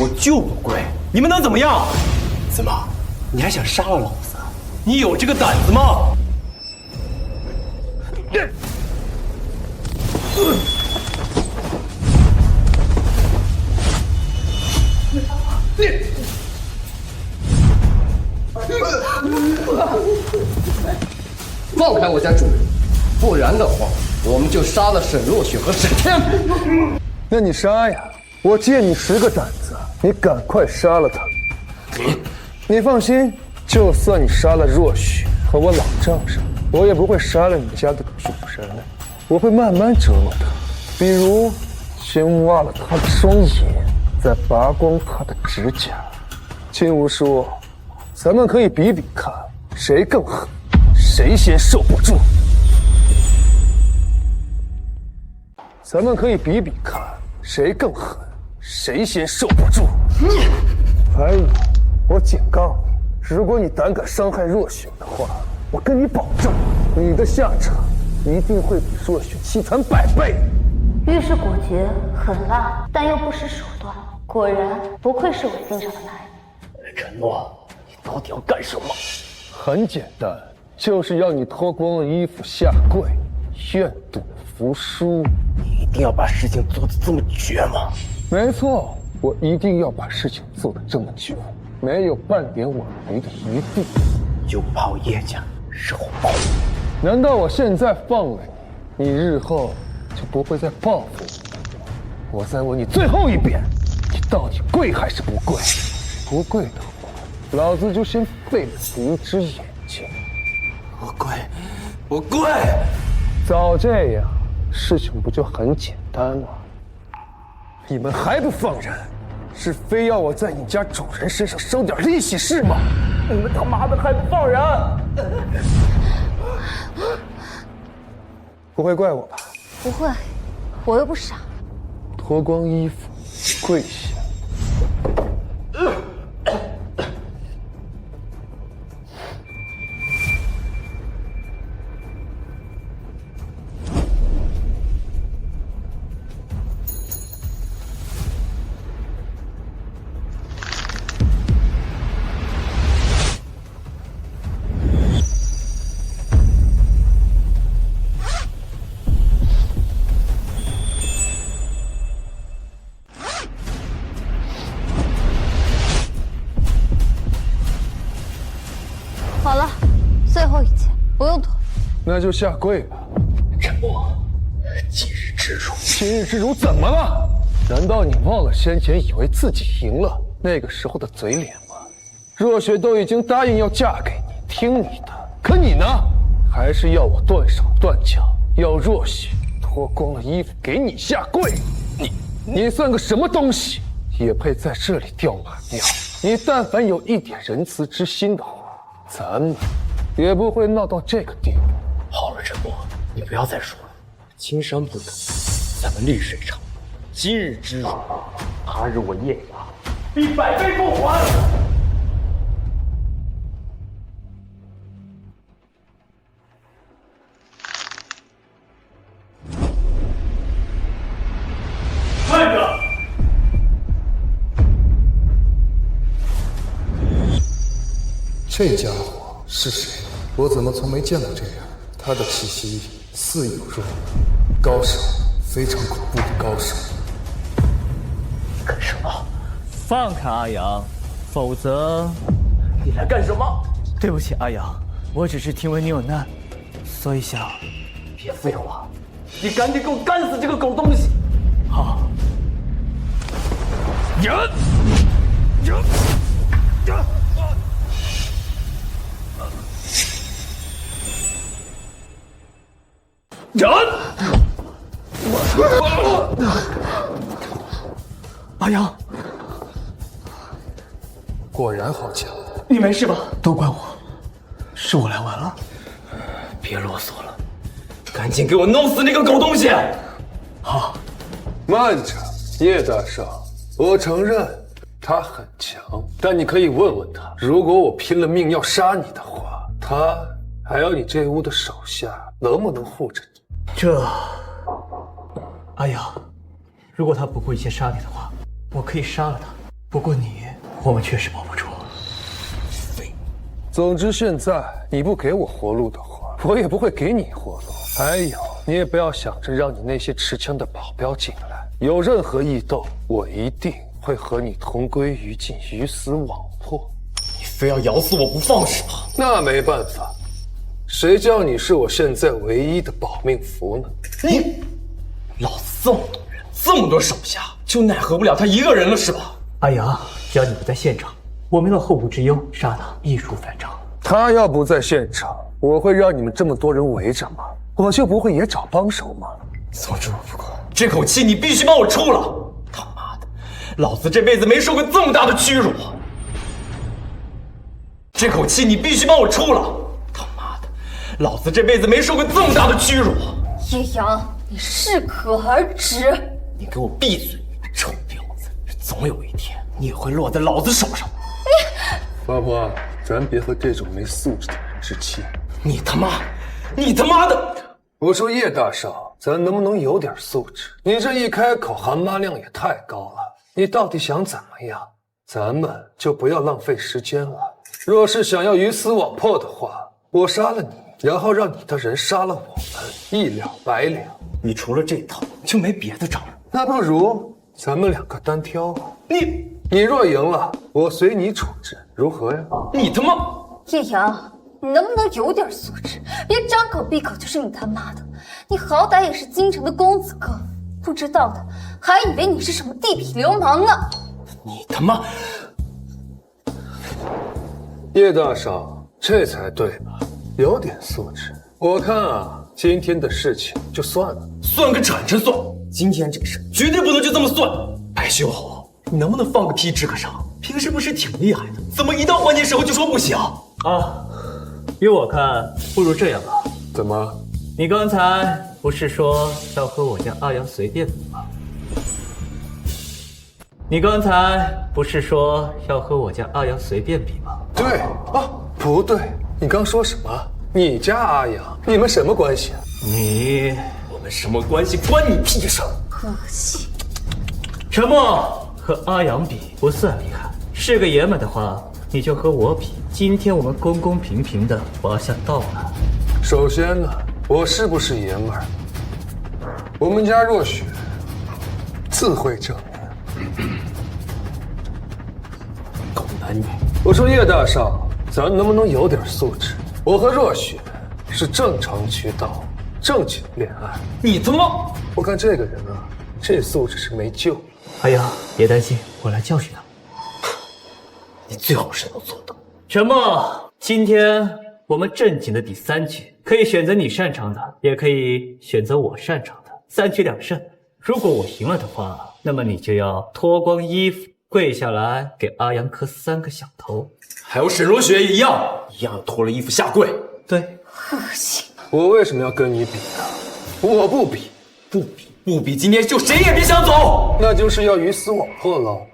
我就不跪，你们能怎么样？怎么，你还想杀了老子？你有这个胆子吗？放开我家主人，不然的话，我们就杀了沈若雪和沈天。那你杀呀！我借你10个胆子，你赶快杀了他。你放心，就算你杀了若雪和我老丈人，我也不会杀了你家的主人，我会慢慢折磨他，比如先挖了他的双眼，再拔光他的指甲。金无叔，咱们可以比比看，谁更狠，谁先受不住。咱们可以比比看，谁更狠，谁先受不住。还有，我警告你，如果你胆敢伤害若雪的话，我跟你保证，你的下场一定会比若雪凄惨100倍。遇事果决狠辣，但又不失手段，果然不愧是我心上的男人。陈诺，你到底要干什么？很简单，就是要你脱光了衣服下跪，愿赌服输。你一定要把事情做得这么绝吗？没错，我一定要把事情做得这么绝，没有半点挽回的余地。就怕我叶家日后报复。难道我现在放了你，你日后就不会再报复我？我再问你最后一遍，你到底跪还是不跪？不跪的话，老子就先废了你一只眼睛。我跪，我跪！早这样，事情不就很简单吗？你们还不放人？是非要我在你家主人身上收点利息是吗？你们他妈的还不放人？不会怪我吧？不会，我又不傻。脱光衣服，跪下。那就下跪吧。沉默，今日之辱。今日之辱怎么了？难道你忘了先前以为自己赢了那个时候的嘴脸吗？若雪都已经答应要嫁给你，听你的，可你呢，还是要我断手断脚，要若雪脱光了衣服给你下跪。你算个什么东西，也配在这里掉马尿？你但凡有一点仁慈之心的话，咱们也不会闹到这个地步。好了，沉默，你不要再说了。青山不倒，咱们绿水长。今日之辱，他日我叶雅必百倍奉还。看着，这家伙是谁？我怎么从没见过这样？他的气息似有若无，高手，非常恐怖的高手。干什么？放开阿阳，否则你来干什么？对不起，阿阳，我只是听闻你有难，所以想……别废话，你赶紧给我干死这个狗东西！好。阿阳，果然好强。你没事吧？都怪我，是我来晚了。别啰嗦了，赶紧给我弄死那个狗东西！好。慢着，叶大少，我承认他很强，但你可以问问他，如果我拼了命要杀你的话，他还有你这屋的手下能不能护着你？阿阳，如果他不顾一切杀你的话，我可以杀了他。不过你，我们确实保不住。总之，现在你不给我活路的话，我也不会给你活路。还有，你也不要想着让你那些持枪的保镖进来，有任何异动，我一定会和你同归于尽，鱼死网破。你非要咬死我不放是吧？那没办法，谁叫你是我现在唯一的保命符呢？你，老子这么多人，这么多手下，就奈何不了他一个人了是吧？阿阳，只要你不在现场，我没有后顾之忧，杀他易如反掌。他要不在现场，我会让你们这么多人围着吗？我就不会也找帮手吗？总之我不管，这口气你必须帮我出了！他妈的，老子这辈子没受过这么大的屈辱！这口气你必须帮我出了！他妈的，老子这辈子没受过这么大的屈辱！叶阳，你适可而止！你给我闭嘴，你个臭婊子！总有一天你也会落在老子手上。花花，咱别和这种没素质的人置气。你他妈的！我说叶大少，咱能不能有点素质？你这一开口，含妈量也太高了。你到底想怎么样？咱们就不要浪费时间了。若是想要鱼死网破的话，我杀了你，然后让你的人杀了我们，一了百了。你除了这套就没别的招了？那不如咱们两个单挑。你若赢了，我随你处置，如何呀？你他妈！叶阳，你能不能有点素质？别张口闭口就是你他妈的！你好歹也是京城的公子哥，不知道的还以为你是什么地痞流氓呢！你他妈！叶大少，这才对吧？有点素质。我看啊，今天的事情就算了。算个铲子算！今天这事绝对不能就这么算！白修侯，你能不能放个屁治个伤？平时不是挺厉害的，怎么一到关键时候就说不行？啊，依我看，不如这样吧。怎么？你刚才不是说要和我家阿阳随便比吗？你刚才不是说要和我家阿阳随便比吗？对啊，不对，你刚说什么？你家阿阳，你们什么关系啊？我们什么关系关你屁事？恶心！沉默，和阿阳比不算厉害，是个爷们的话，你就和我比。今天我们公公平平的划下道来。首先呢，我是不是爷们儿？我们家若雪自会证明。狗男女！我说叶大少，咱能不能有点素质？我和若雪是正常渠道，正经恋爱。你他妈！我看这个人啊，这素质是没救。哎呀，别担心，我来教训他。你最好是能做到。陈默，今天我们正经的比3局，可以选择你擅长的，也可以选择我擅长的，3局2胜。如果我赢了的话，那么你就要脱光衣服跪下来给阿阳磕3个响头。还有沈若雪也一样脱了衣服下跪。对，恶心！我为什么要跟你比啊？我不比，不比，今天就谁也别想走。那就是要鱼死网破喽。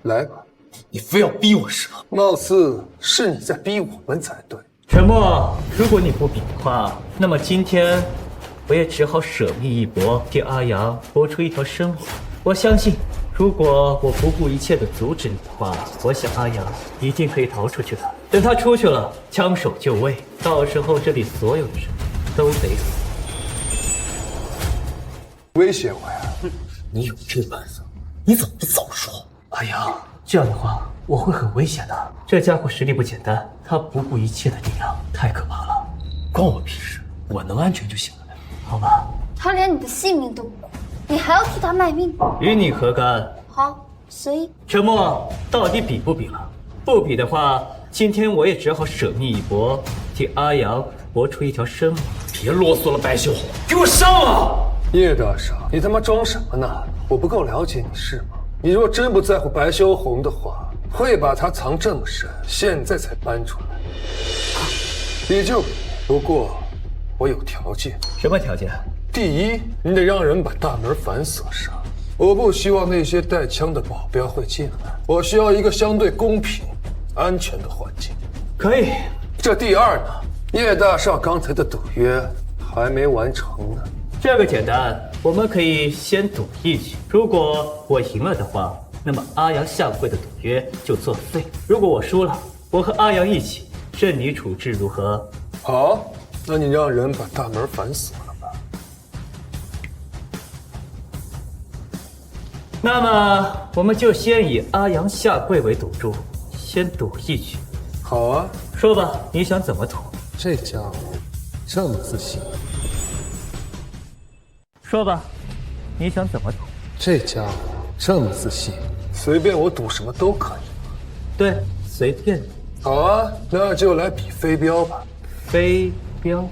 来吧，你非要逼我是吧？貌似是你在逼我们才对。陈默，如果你不比的话，那么今天我也只好舍命一搏，替阿阳搏出一条生路。我相信，如果我不顾一切的阻止你的话，我想阿阳一定可以逃出去的。等他出去了，枪手就位，到时候这里所有的人都得死。威胁我呀？你有这办法，你怎么不早说？阿阳，这样的话我会很危险的。这家伙实力不简单，他不顾一切的力量太可怕了。关我屁事，我能安全就行了，好吧？他连你的性命都不顾，你还要替他卖命？与你何干？好，随意。陈默，到底比不比了？不比的话，今天我也只好舍命一搏，替阿阳搏出一条生路。别啰嗦了，白秀红，给我上啊！叶大少，你他妈装什么呢？我不够了解你是吗？你若真不在乎白修红的话，会把她藏这么深，现在才搬出来。比就比，不过我有条件。什么条件？第一，你得让人把大门反锁上。我不希望那些带枪的保镖会进来，我需要一个相对公平、安全的环境。可以。这第二呢？叶大少刚才的赌约还没完成呢。这个简单，我们可以先赌1局。如果我赢了的话，那么阿阳下跪的赌约就作废。如果我输了，我和阿阳一起任你处置，如何？好，那你让人把大门反锁了吧。那么我们就先以阿阳下跪为赌注，先赌1局。好啊，说吧，你想怎么赌？这家伙这么自信。说吧，你想怎么赌？这家伙这么自信，随便我赌什么都可以。对，随便你。好啊，那就来比飞镖吧。飞镖？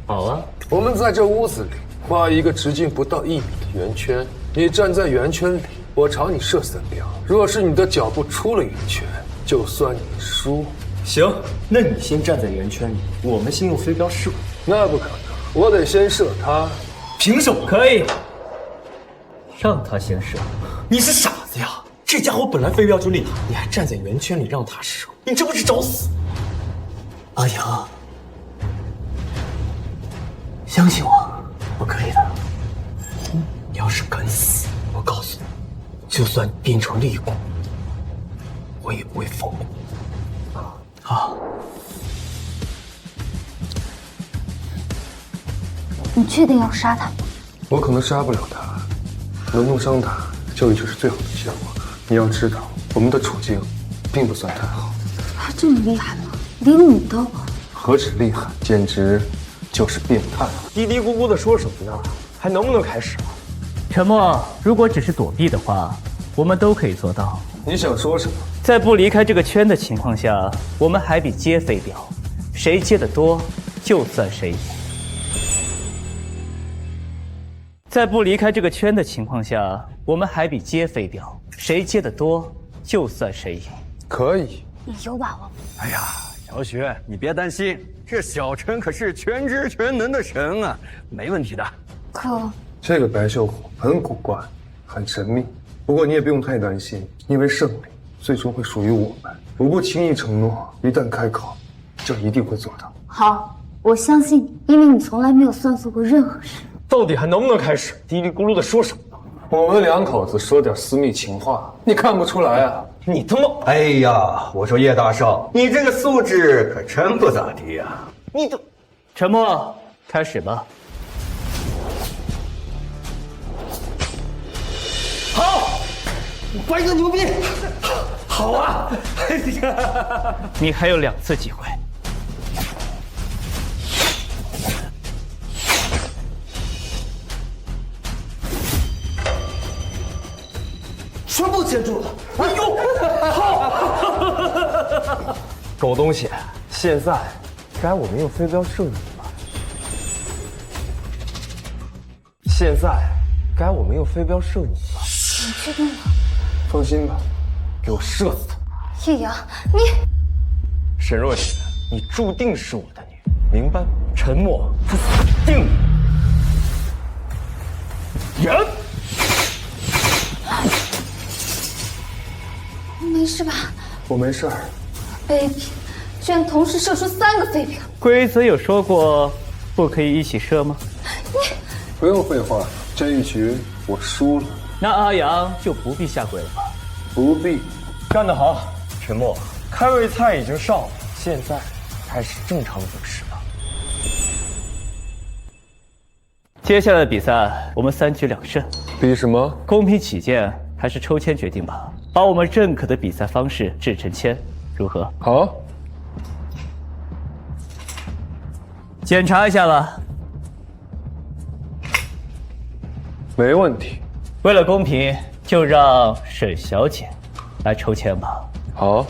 好啊。我们在这屋子里画一个直径不到1米的圆圈，你站在圆圈里，我朝你射3镖。若是你的脚步出了圆圈，就算你输。行，那你先站在圆圈里，我们先用飞镖射。那不可能，我得先射他。凭什么？可以让他先射。你是傻子呀！这家伙本来飞镖就厉害，你还站在圆圈里让他射，你这不是找死？阿阳，相信我，我可以的。你要是敢死，我告诉你，就算你变成厉鬼，我也不会放过你。好。你确定要杀他吗？我可能杀不了他，能弄伤他就已经是最好的结果。你要知道，我们的处境并不算太好。他这么厉害吗？连你都……何止厉害，简直就是变态！嘀嘀咕咕的说什么呢？还能不能开始了？陈默，如果只是躲避的话，我们都可以做到。你想说什么？在不离开这个圈的情况下，我们还比接飞镖，谁接得多，就算谁赢。在不离开这个圈的情况下，我们还比接飞镖，谁接得多，就算谁赢。可以。你有把握吗？哎呀，小雪，你别担心，这小陈可是全知全能的神啊，没问题的。可这个白秀虎很古怪，很神秘。不过你也不用太担心，因为胜利最终会属于我们。我不轻易承诺，一旦开口，就一定会做到。好，我相信你，因为你从来没有算错过任何事。到底还能不能开始？嘀嘀咕噜的说什么呢？我们2口子说点私密情话，你看不出来啊？你他妈！哎呀，我说叶大少，你这个素质可真不咋地呀！你都……陈默，开始吧。好，白哥牛逼！好啊！你还有2次机会。接住了！哎呦，好！狗东西，现在该我们用飞镖射你了。现在该我们用飞镖射你了。你确定了？放心吧，给我射死他！叶阳，你沈若雪，你注定是我的女人，明白吗？沉默，他死定了。人，没事吧我没事儿。 ？baby， 居然同时射出3个飞镖！规则有说过不可以一起射吗？不用废话，这一局我输了。那阿阳就不必下跪了吧？不必。干得好，沉默。开胃菜已经上了，现在开始正常比试吧。接下来的比赛我们3局2胜，比什么？公平起见，还是抽签决定吧。把我们认可的比赛方式制成签，如何？好。检查一下吧。没问题。为了公平，就让沈小姐来抽签吧。好。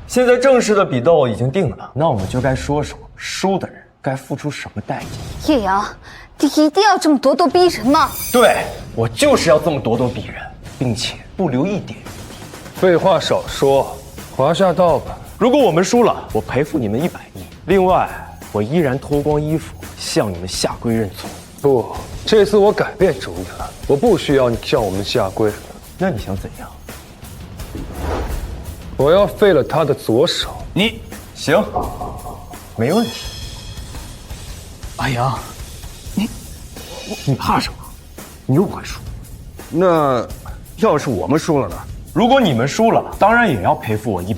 现在正式的比斗已经定了，那我们就该说说输的人该付出什么代价。叶阳，你一定要这么咄咄逼人吗？对，我就是要这么咄咄逼人，并且不留一点。废话少说，华夏道吧。如果我们输了，我赔付你们100亿。另外，我依然脱光衣服向你们下跪认错。不，这次我改变主意了，我不需要你向我们下跪了。那你想怎样？我要废了他的左手。你行，没问题。阿阳，你怕什么？你又不会输。那要是我们输了呢？如果你们输了，当然也要赔付我100亿。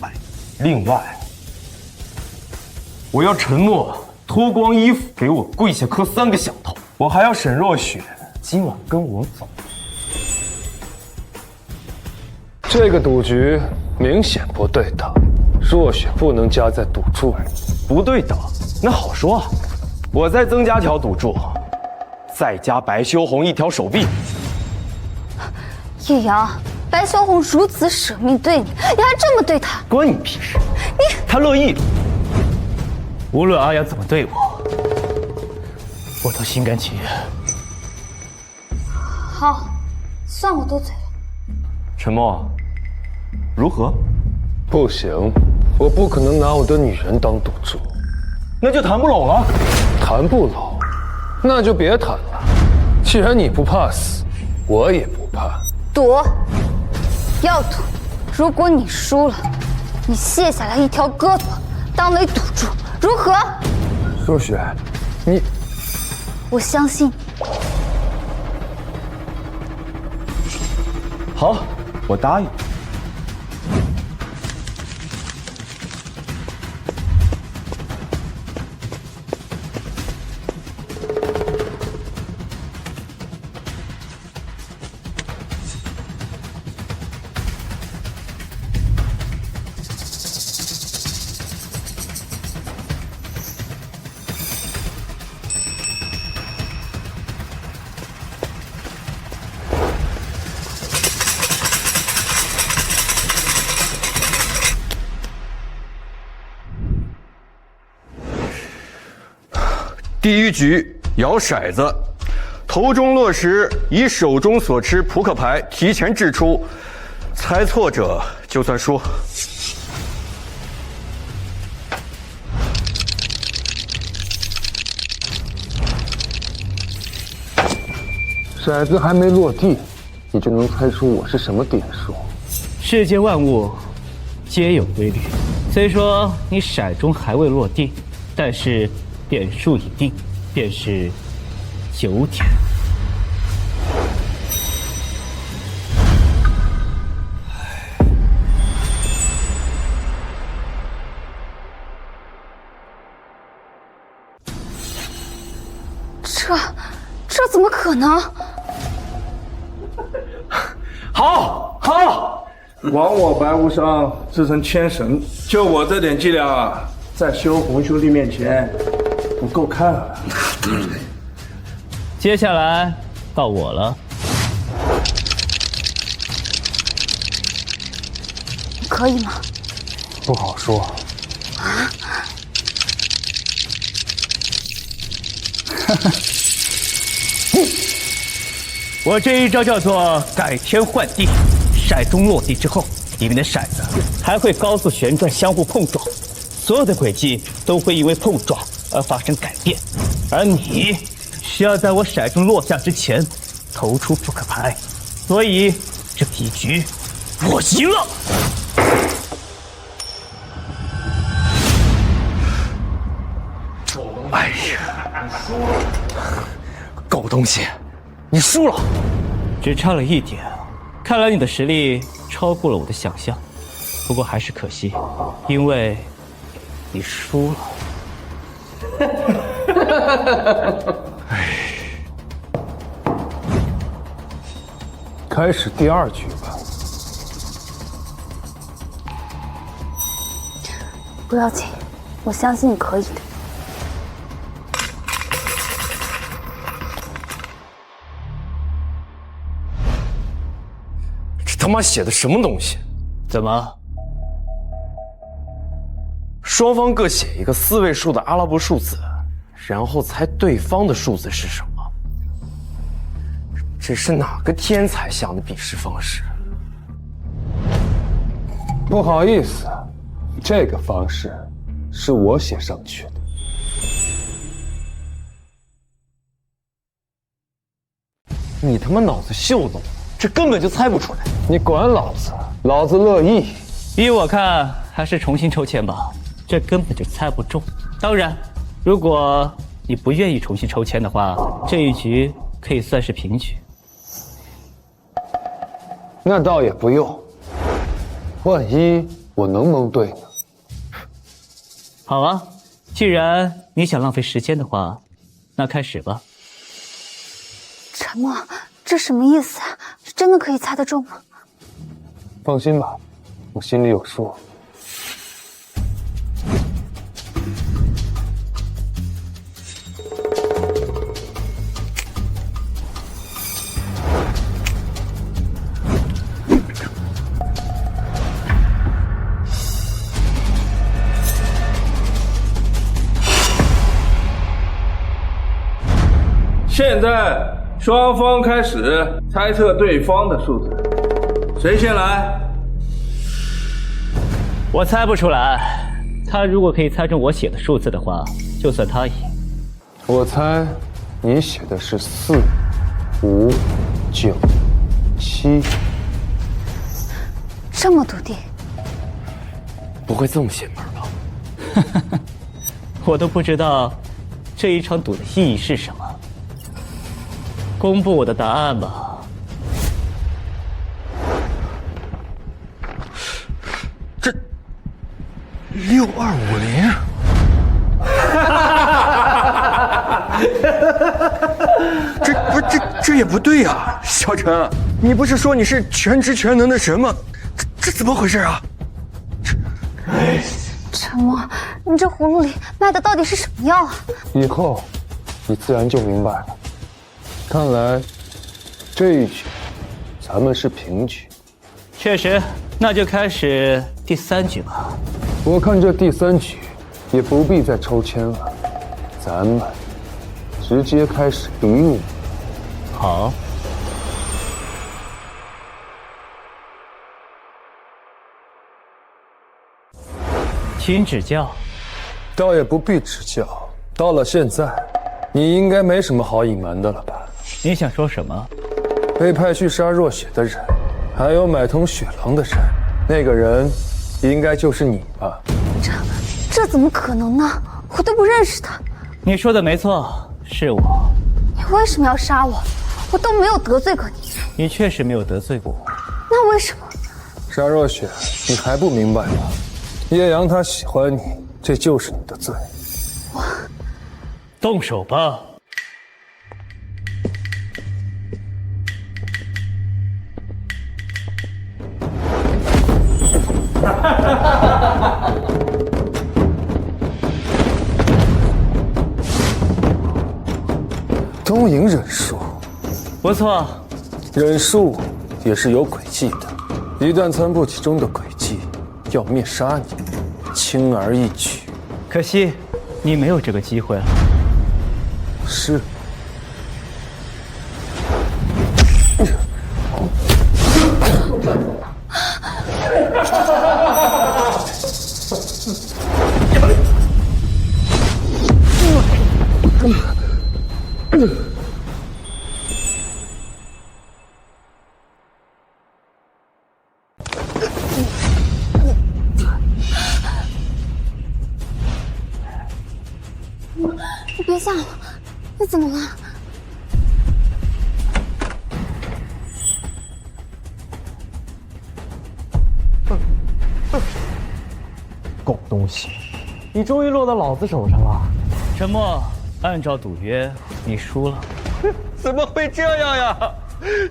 另外，我要沉默，脱光衣服给我跪下磕3个响头。我还要沈若雪今晚跟我走。这个赌局明显不对等，若雪不能加在赌注里。不对等，那好说，我再增加条赌注，再加白修红1条手臂。叶阳，白小红如此舍命对你，你还这么对她？关你屁事！他乐意。无论阿阳怎么对我，我都心甘情愿。好，算我多嘴了。沉默，如何？不行，我不可能拿我的女人当赌注。那就谈不拢了。谈不拢，那就别谈了。既然你不怕死，我也不怕。赌，要赌。如果你输了，你卸下来1条胳膊当为赌注，如何？若雪，你……我相信你。好，我答应。第1局摇骰子，头中落时，以手中所持扑克牌提前掷出，猜错者就算输。骰子还没落地，你就能猜出我是什么点数？世间万物皆有规律，虽说你骰中还未落地，但是点数已定，便是9点。这怎么可能？好，枉我白无伤自称天神，就我这点伎俩啊，在修红兄弟面前不够看啊。接下来到我了。你可以吗？不好说。啊？我这一招叫做改天换地，骰盅落地之后，里面的骰子还会高速旋转，相互碰撞，所有的轨迹都会因为碰撞而发生改变。而你需要在我骰盅落下之前投出扑克牌，所以这一局我赢了。哎呀，狗东西，你输了，只差了一点。看来你的实力超过了我的想象，不过还是可惜，因为你输了。开始第2局吧。不要紧，我相信你可以的。他妈写的什么东西？怎么？双方各写一个4位数的阿拉伯数字，然后猜对方的数字是什么。这是哪个天才想的比试方式？不好意思，这个方式是我写上去的。你他妈脑子秀动，这根本就猜不出来。你管老子，老子乐意。依我看，还是重新抽签吧，这根本就猜不中。当然，如果你不愿意重新抽签的话，这一局可以算是平局。那倒也不用，万一我能蒙对呢？好啊，既然你想浪费时间的话，那开始吧。沉默，这什么意思啊？真的可以猜得中吗？放心吧，我心里有数。现在双方开始猜测对方的数字，谁先来？我猜不出来。他如果可以猜中我写的数字的话，就算他赢。我猜你写的是4、5、9、7。这么笃定？不会这么邪门吧？我都不知道这一场赌的意义是什么。公布我的答案吧。这6250，这也不对呀，小陈，你不是说你是全知全能的神吗？这怎么回事啊？沉默，你这葫芦里卖的到底是什么药啊？以后你自然就明白了。看来这一局咱们是平局。确实，那就开始第3局吧。我看这第3局也不必再抽签了，咱们直接开始比武。好。请指教。倒也不必指教，到了现在，你应该没什么好隐瞒的了吧？你想说什么？被派去杀若雪的人，还有买通雪狼的人，那个人应该就是你吧？这怎么可能呢？我都不认识他。你说的没错，是我。你为什么要杀我？我都没有得罪过你。你确实没有得罪过我。那为什么？杀若雪，你还不明白吗？叶阳他喜欢你，这就是你的罪。我动手吧。东瀛忍术，不错，忍术也是有诡计的。一旦参破其中的诡计，要灭杀你，轻而易举。可惜，你没有这个机会了。是。你别吓我，你怎么了？狗东西，你终于落到老子手上了。沉默，按照赌约，你输了。怎么会这样呀？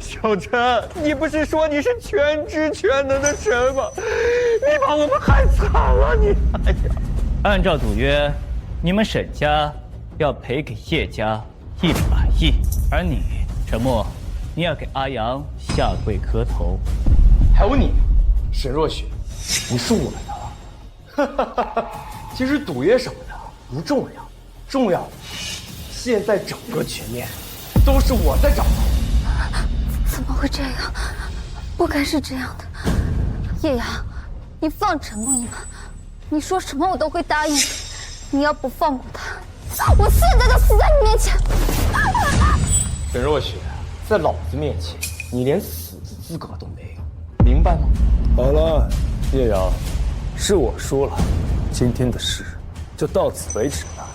小陈，你不是说你是全知全能的神吗？你把我们害惨了，你！哎呀，按照赌约，你们沈家要赔给叶家100亿，而你沉默，你要给阿阳下跪磕头。还有你，沈若雪，不是我们的。其实赌约什么的不重要，重要的现在整个局面都是我在掌控。怎么会这样？不该是这样的。叶阳，你放沉默一马，你说什么我都会答应的。你要不放过他，我现在就死在你面前。沈若雪，在老子面前，你连死的资格都没有，明白吗？好了，叶阳，是我输了，今天的事就到此为止了。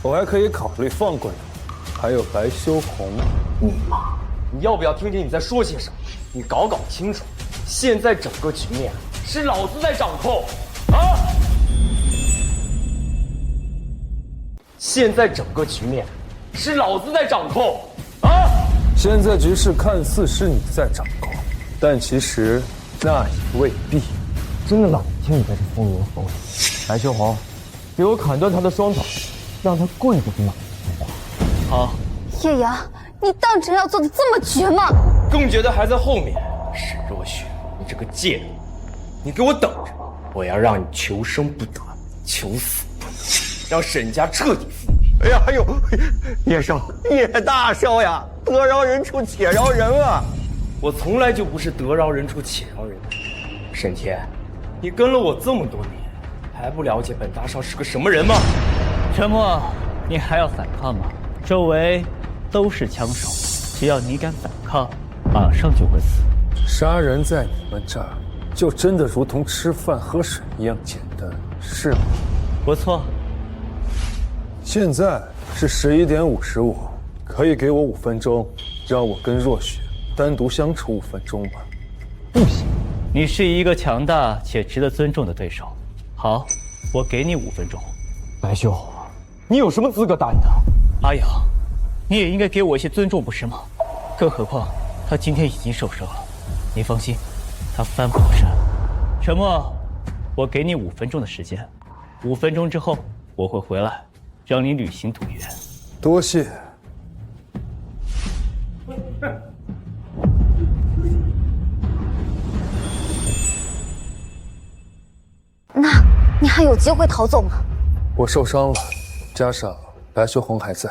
我还可以考虑放过你，还有白修红。你妈！你要不要听听你在说些什么？你搞清楚，现在整个局面是老子在掌控啊！现在整个局面是老子在掌控啊！现在局势看似是你在掌控，但其实那也未必。真的懒得听你在这风言风语。白修红，给我砍断他的双爪，让他跪着给老子说话。好。叶阳，你当真要做的这么绝吗？更觉得还在后面。沈若雪，你这个贱人，你给我等着！我要让你求生不得，求死不能，让沈家彻底覆灭。哎呀，还有叶少，叶大少呀，得饶人处且饶人啊！我从来就不是得饶人处且饶人。沈天，你跟了我这么多年，还不了解本大少是个什么人吗？沉默，你还要反抗吗？周围都是枪手，只要你敢反抗，马上就会死。杀人在你们这儿，就真的如同吃饭喝水一样简单，是吗？不错。现在是11点55，可以给我5分钟，让我跟若雪单独相处5分钟吗？不行，你是一个强大且值得尊重的对手。好，我给你5分钟。白秀，你有什么资格答应他？阿阳，你也应该给我一些尊重，不是吗？更何况他今天已经受伤了，你放心，他翻不了身。沉默，我给你5分钟的时间，5分钟之后我会回来，让你履行赌约。多谢。那你还有机会逃走吗？我受伤了，加上白修红还在，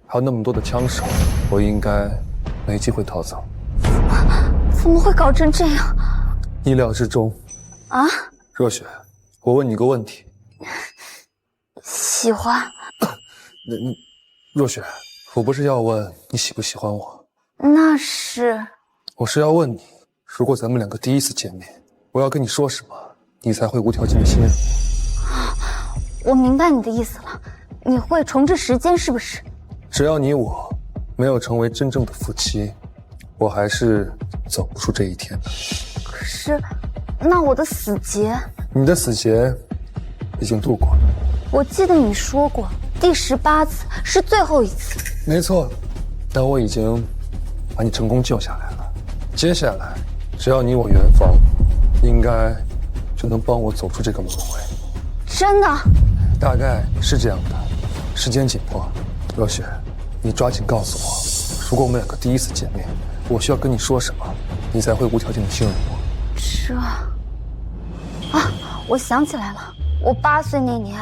还有那么多的枪手，我应该没机会逃走。怎么会搞成这样？意料之中。啊？若雪，我问你个问题。喜欢。若雪，我不是要问你喜不喜欢我，那是。我是要问你，如果咱们2个第一次见面，我要跟你说什么，你才会无条件的信任我？我明白你的意思了，你会重置时间是不是？只要你我没有成为真正的夫妻，我还是走不出这一天的。可是，那我的死劫……你的死劫已经度过了。我记得你说过，第18次是最后一次。没错，但我已经把你成功救下来了。接下来，只要你我圆房，应该就能帮我走出这个轮回。真的？大概是这样的。时间紧迫，若雪，你抓紧告诉我，如果我们2个第一次见面，我需要跟你说什么，你才会无条件的信任我？是啊，我想起来了，我8岁那年，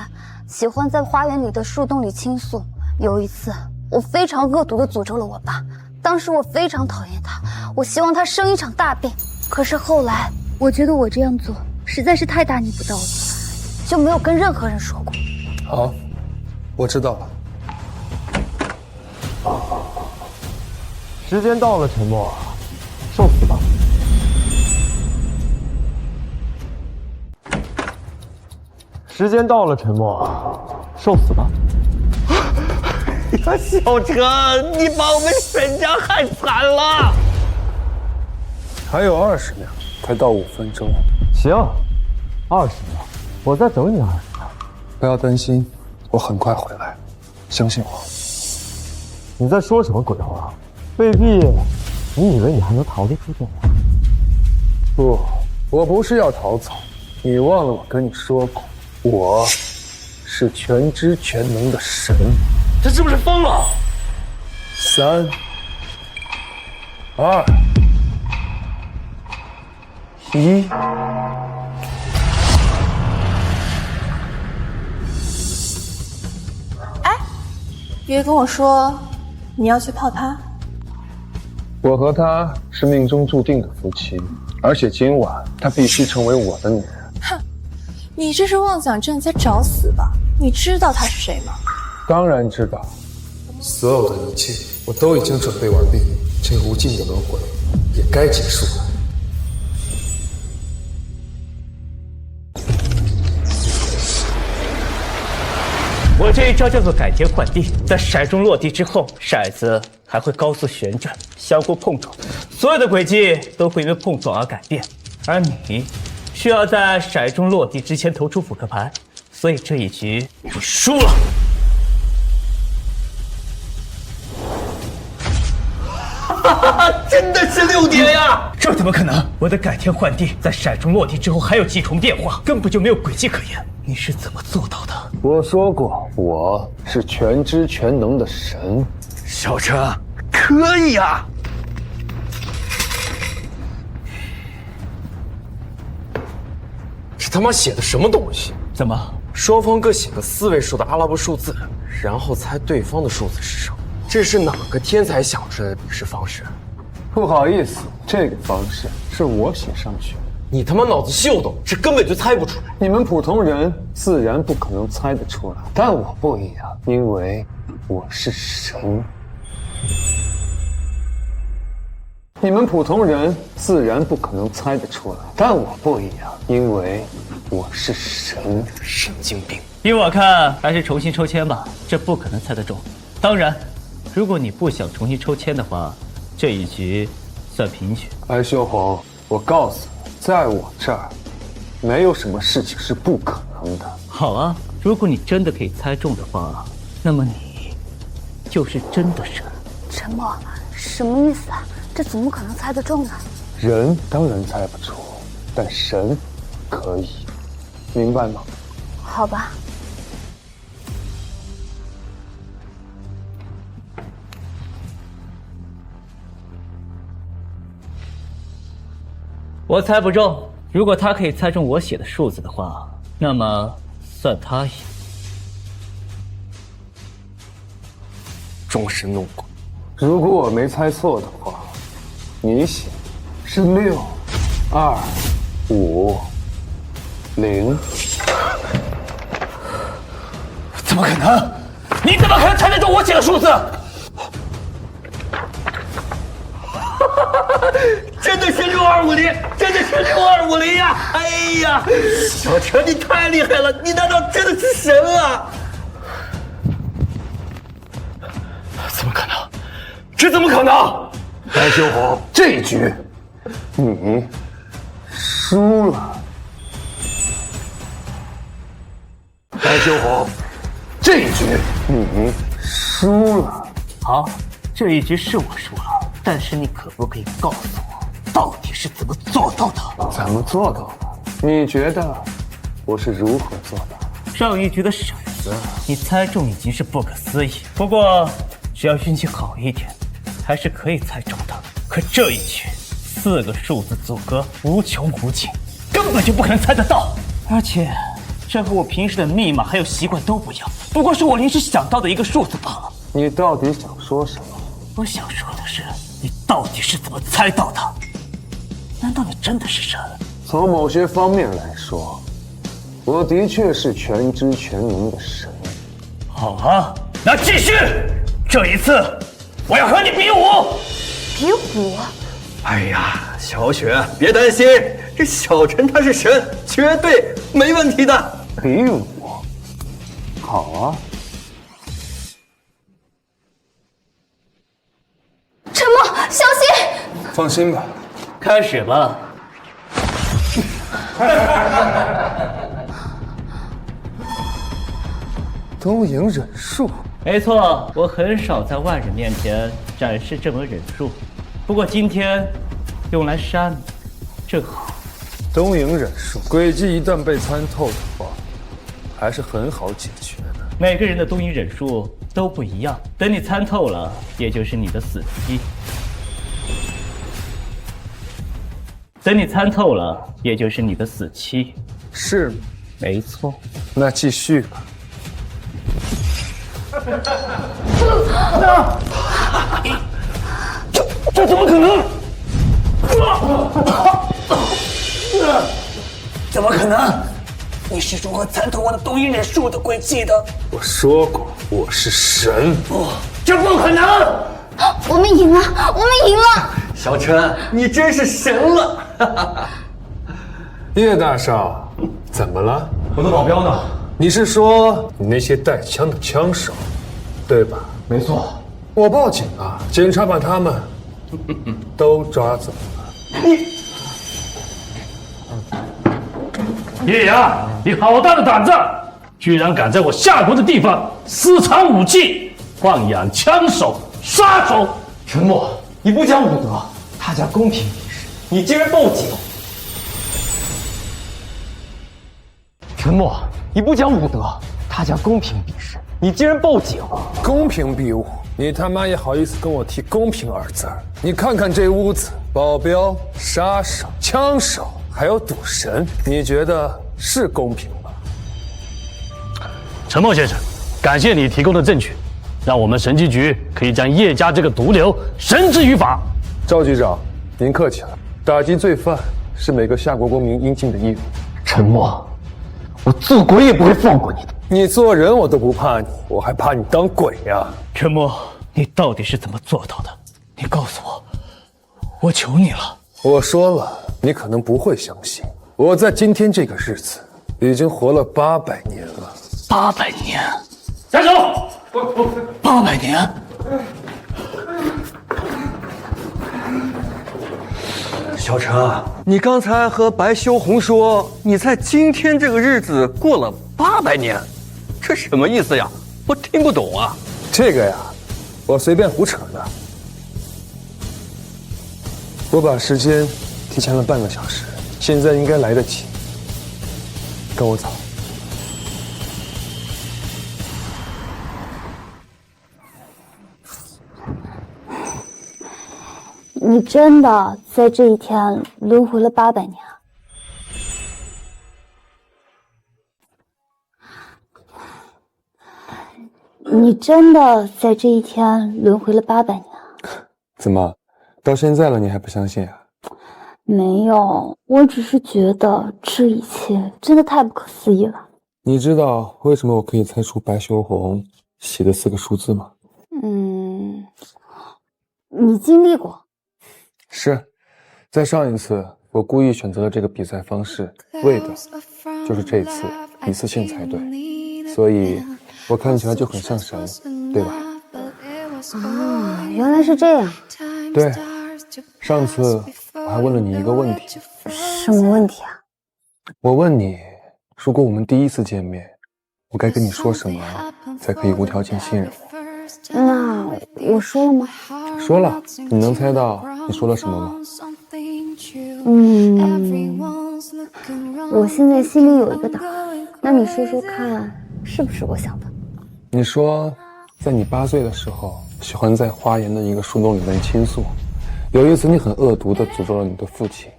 喜欢在花园里的树洞里倾诉。有一次，我非常恶毒地诅咒了我爸。当时我非常讨厌他，我希望他生一场大病。可是后来，我觉得我这样做实在是太大逆不道了，就没有跟任何人说过。好，我知道了。时间到了，沉默，受死吧！时间到了，沉默，受死吧！小陈，你把我们沈家害惨了。还有20秒，才到5分钟。行，20秒，我再等你20秒。不要担心，我很快回来，相信我。你在说什么鬼话？未必，你以为你还能逃得出这样？不，我不是要逃走。你忘了我跟你说过，我是全知全能的神。这是不是疯了？3、2、1。约跟我说你要去泡他。我和他是命中注定的夫妻，而且今晚他必须成为我的女人。哼，你这是妄想症在找死吧？你知道他是谁吗？当然知道，所有的一切我都已经准备完毕，这无尽的轮回也该结束了。我这一招叫做改天换地，在骰盅落地之后，骰子还会高速旋转，相互碰撞，所有的轨迹都会因为碰撞而改变。而你需要在骰盅落地之前投出扑克牌，所以这一局你输了。真的是6点呀！这怎么可能？我的改天换地在骰盅落地之后还有几重变化，根本就没有轨迹可言。你是怎么做到的？我说过，我是全知全能的神。小陈，可以啊！这他妈写的什么东西？怎么？双方各写个4位数的阿拉伯数字，然后猜对方的数字是什么？这是哪个天才想出来的比试方式？不好意思，这个方式是我写上去的。你他妈脑子秀逗，这根本就猜不出来。你们普通人自然不可能猜得出来，但我不一样，因为我是神。你们普通人自然不可能猜得出来，但我不一样，因为我是神。神经病！依我看，还是重新抽签吧，这不可能猜得中。当然，如果你不想重新抽签的话，这一局算平局。白修红，我告诉你，在我这儿，没有什么事情是不可能的。好啊，如果你真的可以猜中的话，那么你就是真的神。沉默，什么意思啊？这怎么可能猜得中呢？人当然猜不出，但神可以，明白吗？好吧。我猜不中，如果他可以猜中我写的数字的话，那么算他赢。装神弄鬼。如果我没猜错的话，你写是6、2、5、0。怎么可能？你怎么可能猜得中我写的数字？真的是6250，真的是6250呀！哎呀，小陈你太厉害了，你难道真的是神啊？怎么可能？这怎么可能？白修红，这一局你输了。白修红，这一局你输了。好，这一局是我输了，但是你可不可以告诉我，到底是怎么做到的？怎么做到的？你觉得我是如何做到的？上一局的骰子，你猜中已经是不可思议。不过，只要运气好一点，还是可以猜中的。可这一局4个数字阻隔无穷无尽，根本就不可能猜得到。而且，这和我平时的密码还有习惯都不一样，不过是我临时想到的一个数字罢了。你到底想说什么？我想说的是，你到底是怎么猜到的？难道你真的是神？从某些方面来说，我的确是全知全能的神。好啊，那继续。这一次，我要和你比武。比武？哎呀，小雪，别担心，这小陈他是神，绝对没问题的。比武？好啊。沉默，小心！放心吧，开始吧。东瀛忍术。没错，我很少在外人面前展示这门忍术，不过今天用来杀你正好。东瀛忍术诡计一旦被参透的话，还是很好解决的。每个人的东瀛忍术都不一样，等你参透了，也就是你的死期。等你参透了，也就是你的死期。是，没错。那继续吧。这怎么可能？怎么可能？你是如何参透我的东瀛忍术的诡计的？我说过，我是神。不，这不可能！我们赢了，我们赢了！小陈，你真是神了！叶大少，怎么了？我的保镖呢？你是说你那些带枪的枪手，对吧？没错。我报警了，警察把他们都抓走了。叶阳，你好大的胆子，居然敢在我夏国的地方私藏武器，放养枪手、杀手！陈默，你不讲武德，他家公平比试，你竟然报警！陈默，你不讲武德，他家公平比试，你竟然报警！公平比武，你他妈也好意思跟我提公平二字儿？你看看这屋子，保镖、杀手、枪手，还有赌神，你觉得是公平吗？陈默先生，感谢你提供的证据，让我们神机局可以将叶家这个毒瘤绳之于法。赵局长，您客气了，打击罪犯是每个夏国公民应尽的义务。陈默，我做鬼也不会放过你的。你做人我都不怕你，我还怕你当鬼呀！陈默，你到底是怎么做到的？你告诉我，我求你了。我说了，你可能不会相信，我在今天这个日子已经活了800年了。800年？站手！800年？小陈，你刚才和白修红说你在今天这个日子过了800年，这什么意思呀？我听不懂啊。这个呀，我随便胡扯的。我把时间提前了半个小时，现在应该来得及。跟我走。你真的在这一天轮回了800年啊？你真的在这一天轮回了800年啊？怎么，到现在了你还不相信啊？没有，我只是觉得这一切真的太不可思议了。你知道为什么我可以猜出白修红写的4个数字吗？你经历过。是，在上一次我故意选择了这个比赛方式，为的就是这次一次性猜对，所以我看起来就很像神，对吧？啊，原来是这样。对，上次我还问了你一个问题。什么问题啊？我问你，如果我们第一次见面，我该跟你说什么才可以无条件信任我？那我说了吗？说了。你能猜到你说了什么吗？我现在心里有一个答案，那你说说看，是不是我想的？你说，在你8岁的时候，喜欢在花园的一个树洞里面倾诉，有一次你很恶毒地诅咒了你的父亲，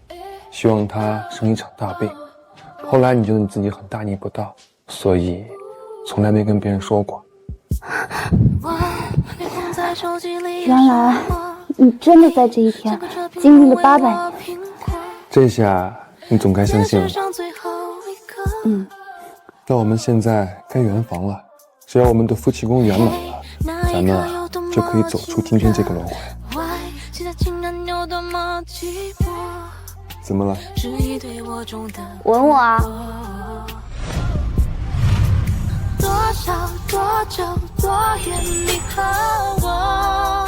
希望他生一场大病。后来你觉得你自己很大逆不道，所以从来没跟别人说过。原来你真的在这一天经历了800年。这下你总该相信了。那我们现在该圆房了，只要我们的夫妻宫圆满了，咱们就可以走出今天这个轮回。怎么了？吻我啊！多久多远你和我？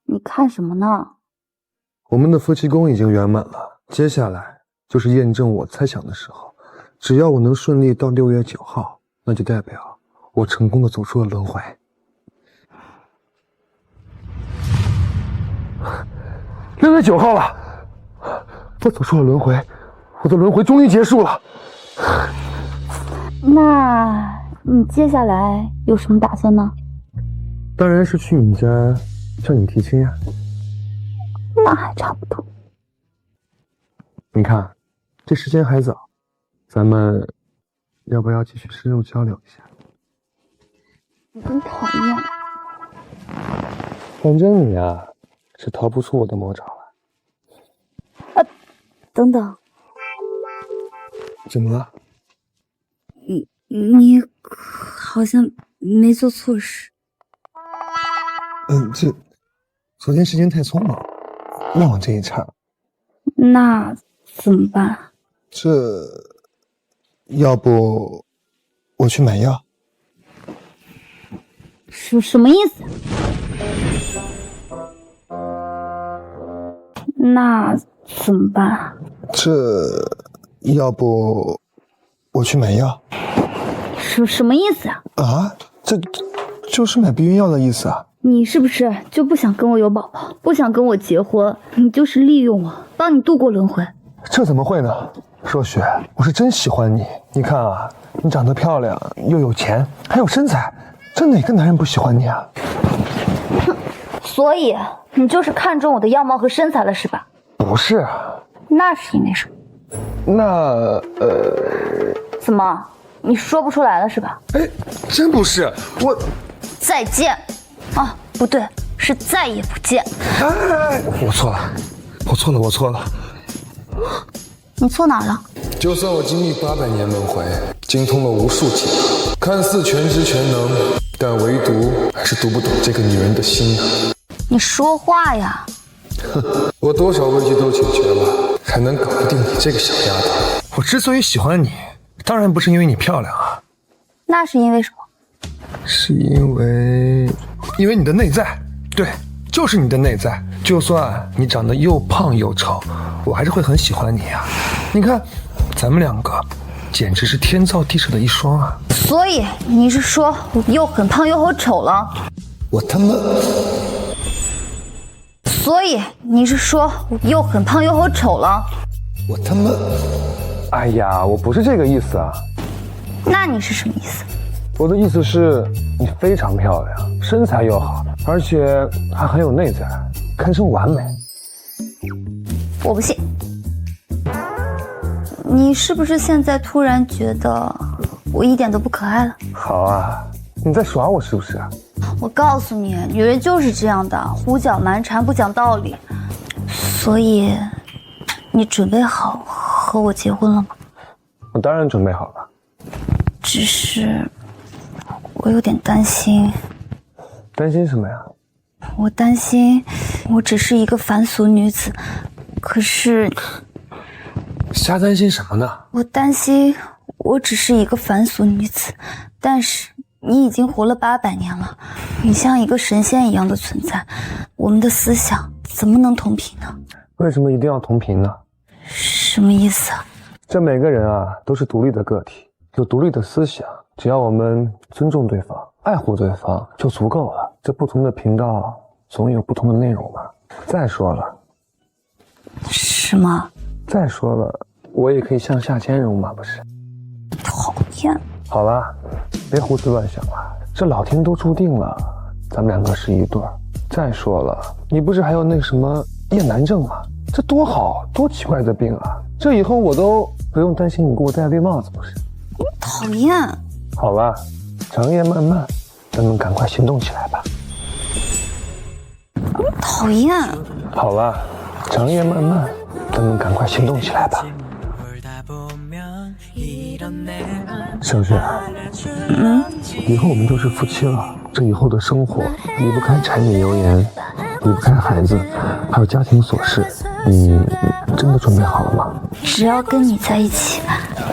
你看什么呢？我们的夫妻宫已经圆满了，接下来就是验证我猜想的时候。只要我能顺利到6月9号，那就代表我成功的走出了轮回。6月9号了，我走出了轮回，我的轮回终于结束了。那你接下来有什么打算呢？当然是去你家向你提亲呀。那还差不多。你看，这时间还早，咱们要不要继续深入交流一下？你真讨厌。反正你啊，是逃不出我的魔爪了。等等，怎么了？你好像没做错事。昨天时间太匆忙，忘了这一茬。那怎么办？要不我去买药？什么意思？那怎么办？要不我去买药？什么意思啊？啊，这就是买避孕药的意思啊！你是不是就不想跟我有宝宝，不想跟我结婚？你就是利用我，帮你度过轮回。这怎么会呢？若雪，我是真喜欢你。你看啊，你长得漂亮，又有钱，还有身材，这哪个男人不喜欢你啊？所以你就是看中我的样貌和身材了，是吧？不是。那是因为什么？怎么？你说不出来了是吧？哎，真不是我。再见。啊，不对，是再也不见。哎，我错了。你错哪儿了？就算我经历800年轮回，精通了无数技能，看似全知全能，但唯独还是读不懂这个女人的心啊！你说话呀！我多少危机都解决了，才能搞得定你这个小丫头。我之所以喜欢你，当然不是因为你漂亮啊。那是因为什么？是因为你的内在。对，就是你的内在。就算你长得又胖又丑，我还是会很喜欢你啊。你看，咱们两个简直是天造地设的一双啊。所以你是说我又很胖又很丑了？我他妈……所以你是说我又很胖又很丑了？我他妈……哎呀，我不是这个意思啊。那你是什么意思？我的意思是，你非常漂亮，身材又好，而且还很有内在，堪称完美。我不信。你是不是现在突然觉得我一点都不可爱了？好啊，你在耍我是不是啊？我告诉你，女人就是这样的，胡搅蛮缠，不讲道理。所以，你准备好和我结婚了吗？我当然准备好了。只是我有点担心。担心什么呀？我担心我只是一个凡俗女子，可是瞎担心什么呢？我担心我只是一个凡俗女子，但是你已经活了800年了，你像一个神仙一样的存在，我们的思想怎么能同频呢？为什么一定要同频呢？什么意思啊？这每个人啊都是独立的个体，有独立的思想，只要我们尊重对方，爱护对方就足够了。这不同的频道总有不同的内容嘛。再说了，什么？再说了，我也可以向下兼容嘛，不是？讨厌。好了，别胡思乱想了，这老天都注定了，咱们两个是一对儿，再说了，你不是还有那什么厌男症吗？这多好，多奇怪的病啊！这以后我都不用担心你给我戴绿帽子，不是？你讨厌。好吧，长夜漫漫，咱们赶快行动起来吧。你讨厌。好吧，长夜漫漫，咱们赶快行动起来吧。小雪，以后我们就是夫妻了，这以后的生活离不开柴米油盐，离不开孩子，还有家庭琐事。你真的准备好了吗？只要跟你在一起，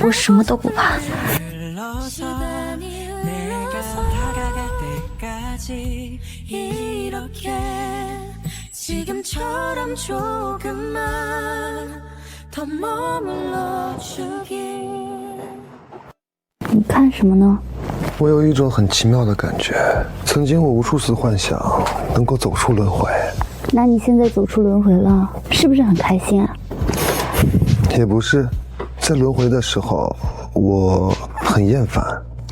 我什么都不怕。你看什么呢？我有一种很奇妙的感觉，曾经我无数次幻想能够走出轮回。那你现在走出轮回了，是不是很开心啊？也不是，在轮回的时候我很厌烦，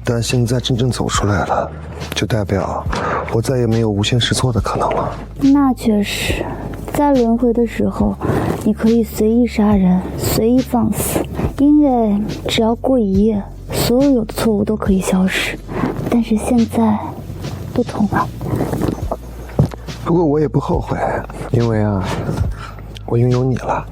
但现在真正走出来了，就代表我再也没有无限试错的可能了。那确实，在轮回的时候，你可以随意杀人，随意放肆，因为只要过一夜，所有的错误都可以消失。但是现在不同了。不过我也不后悔，因为啊，我拥有你了。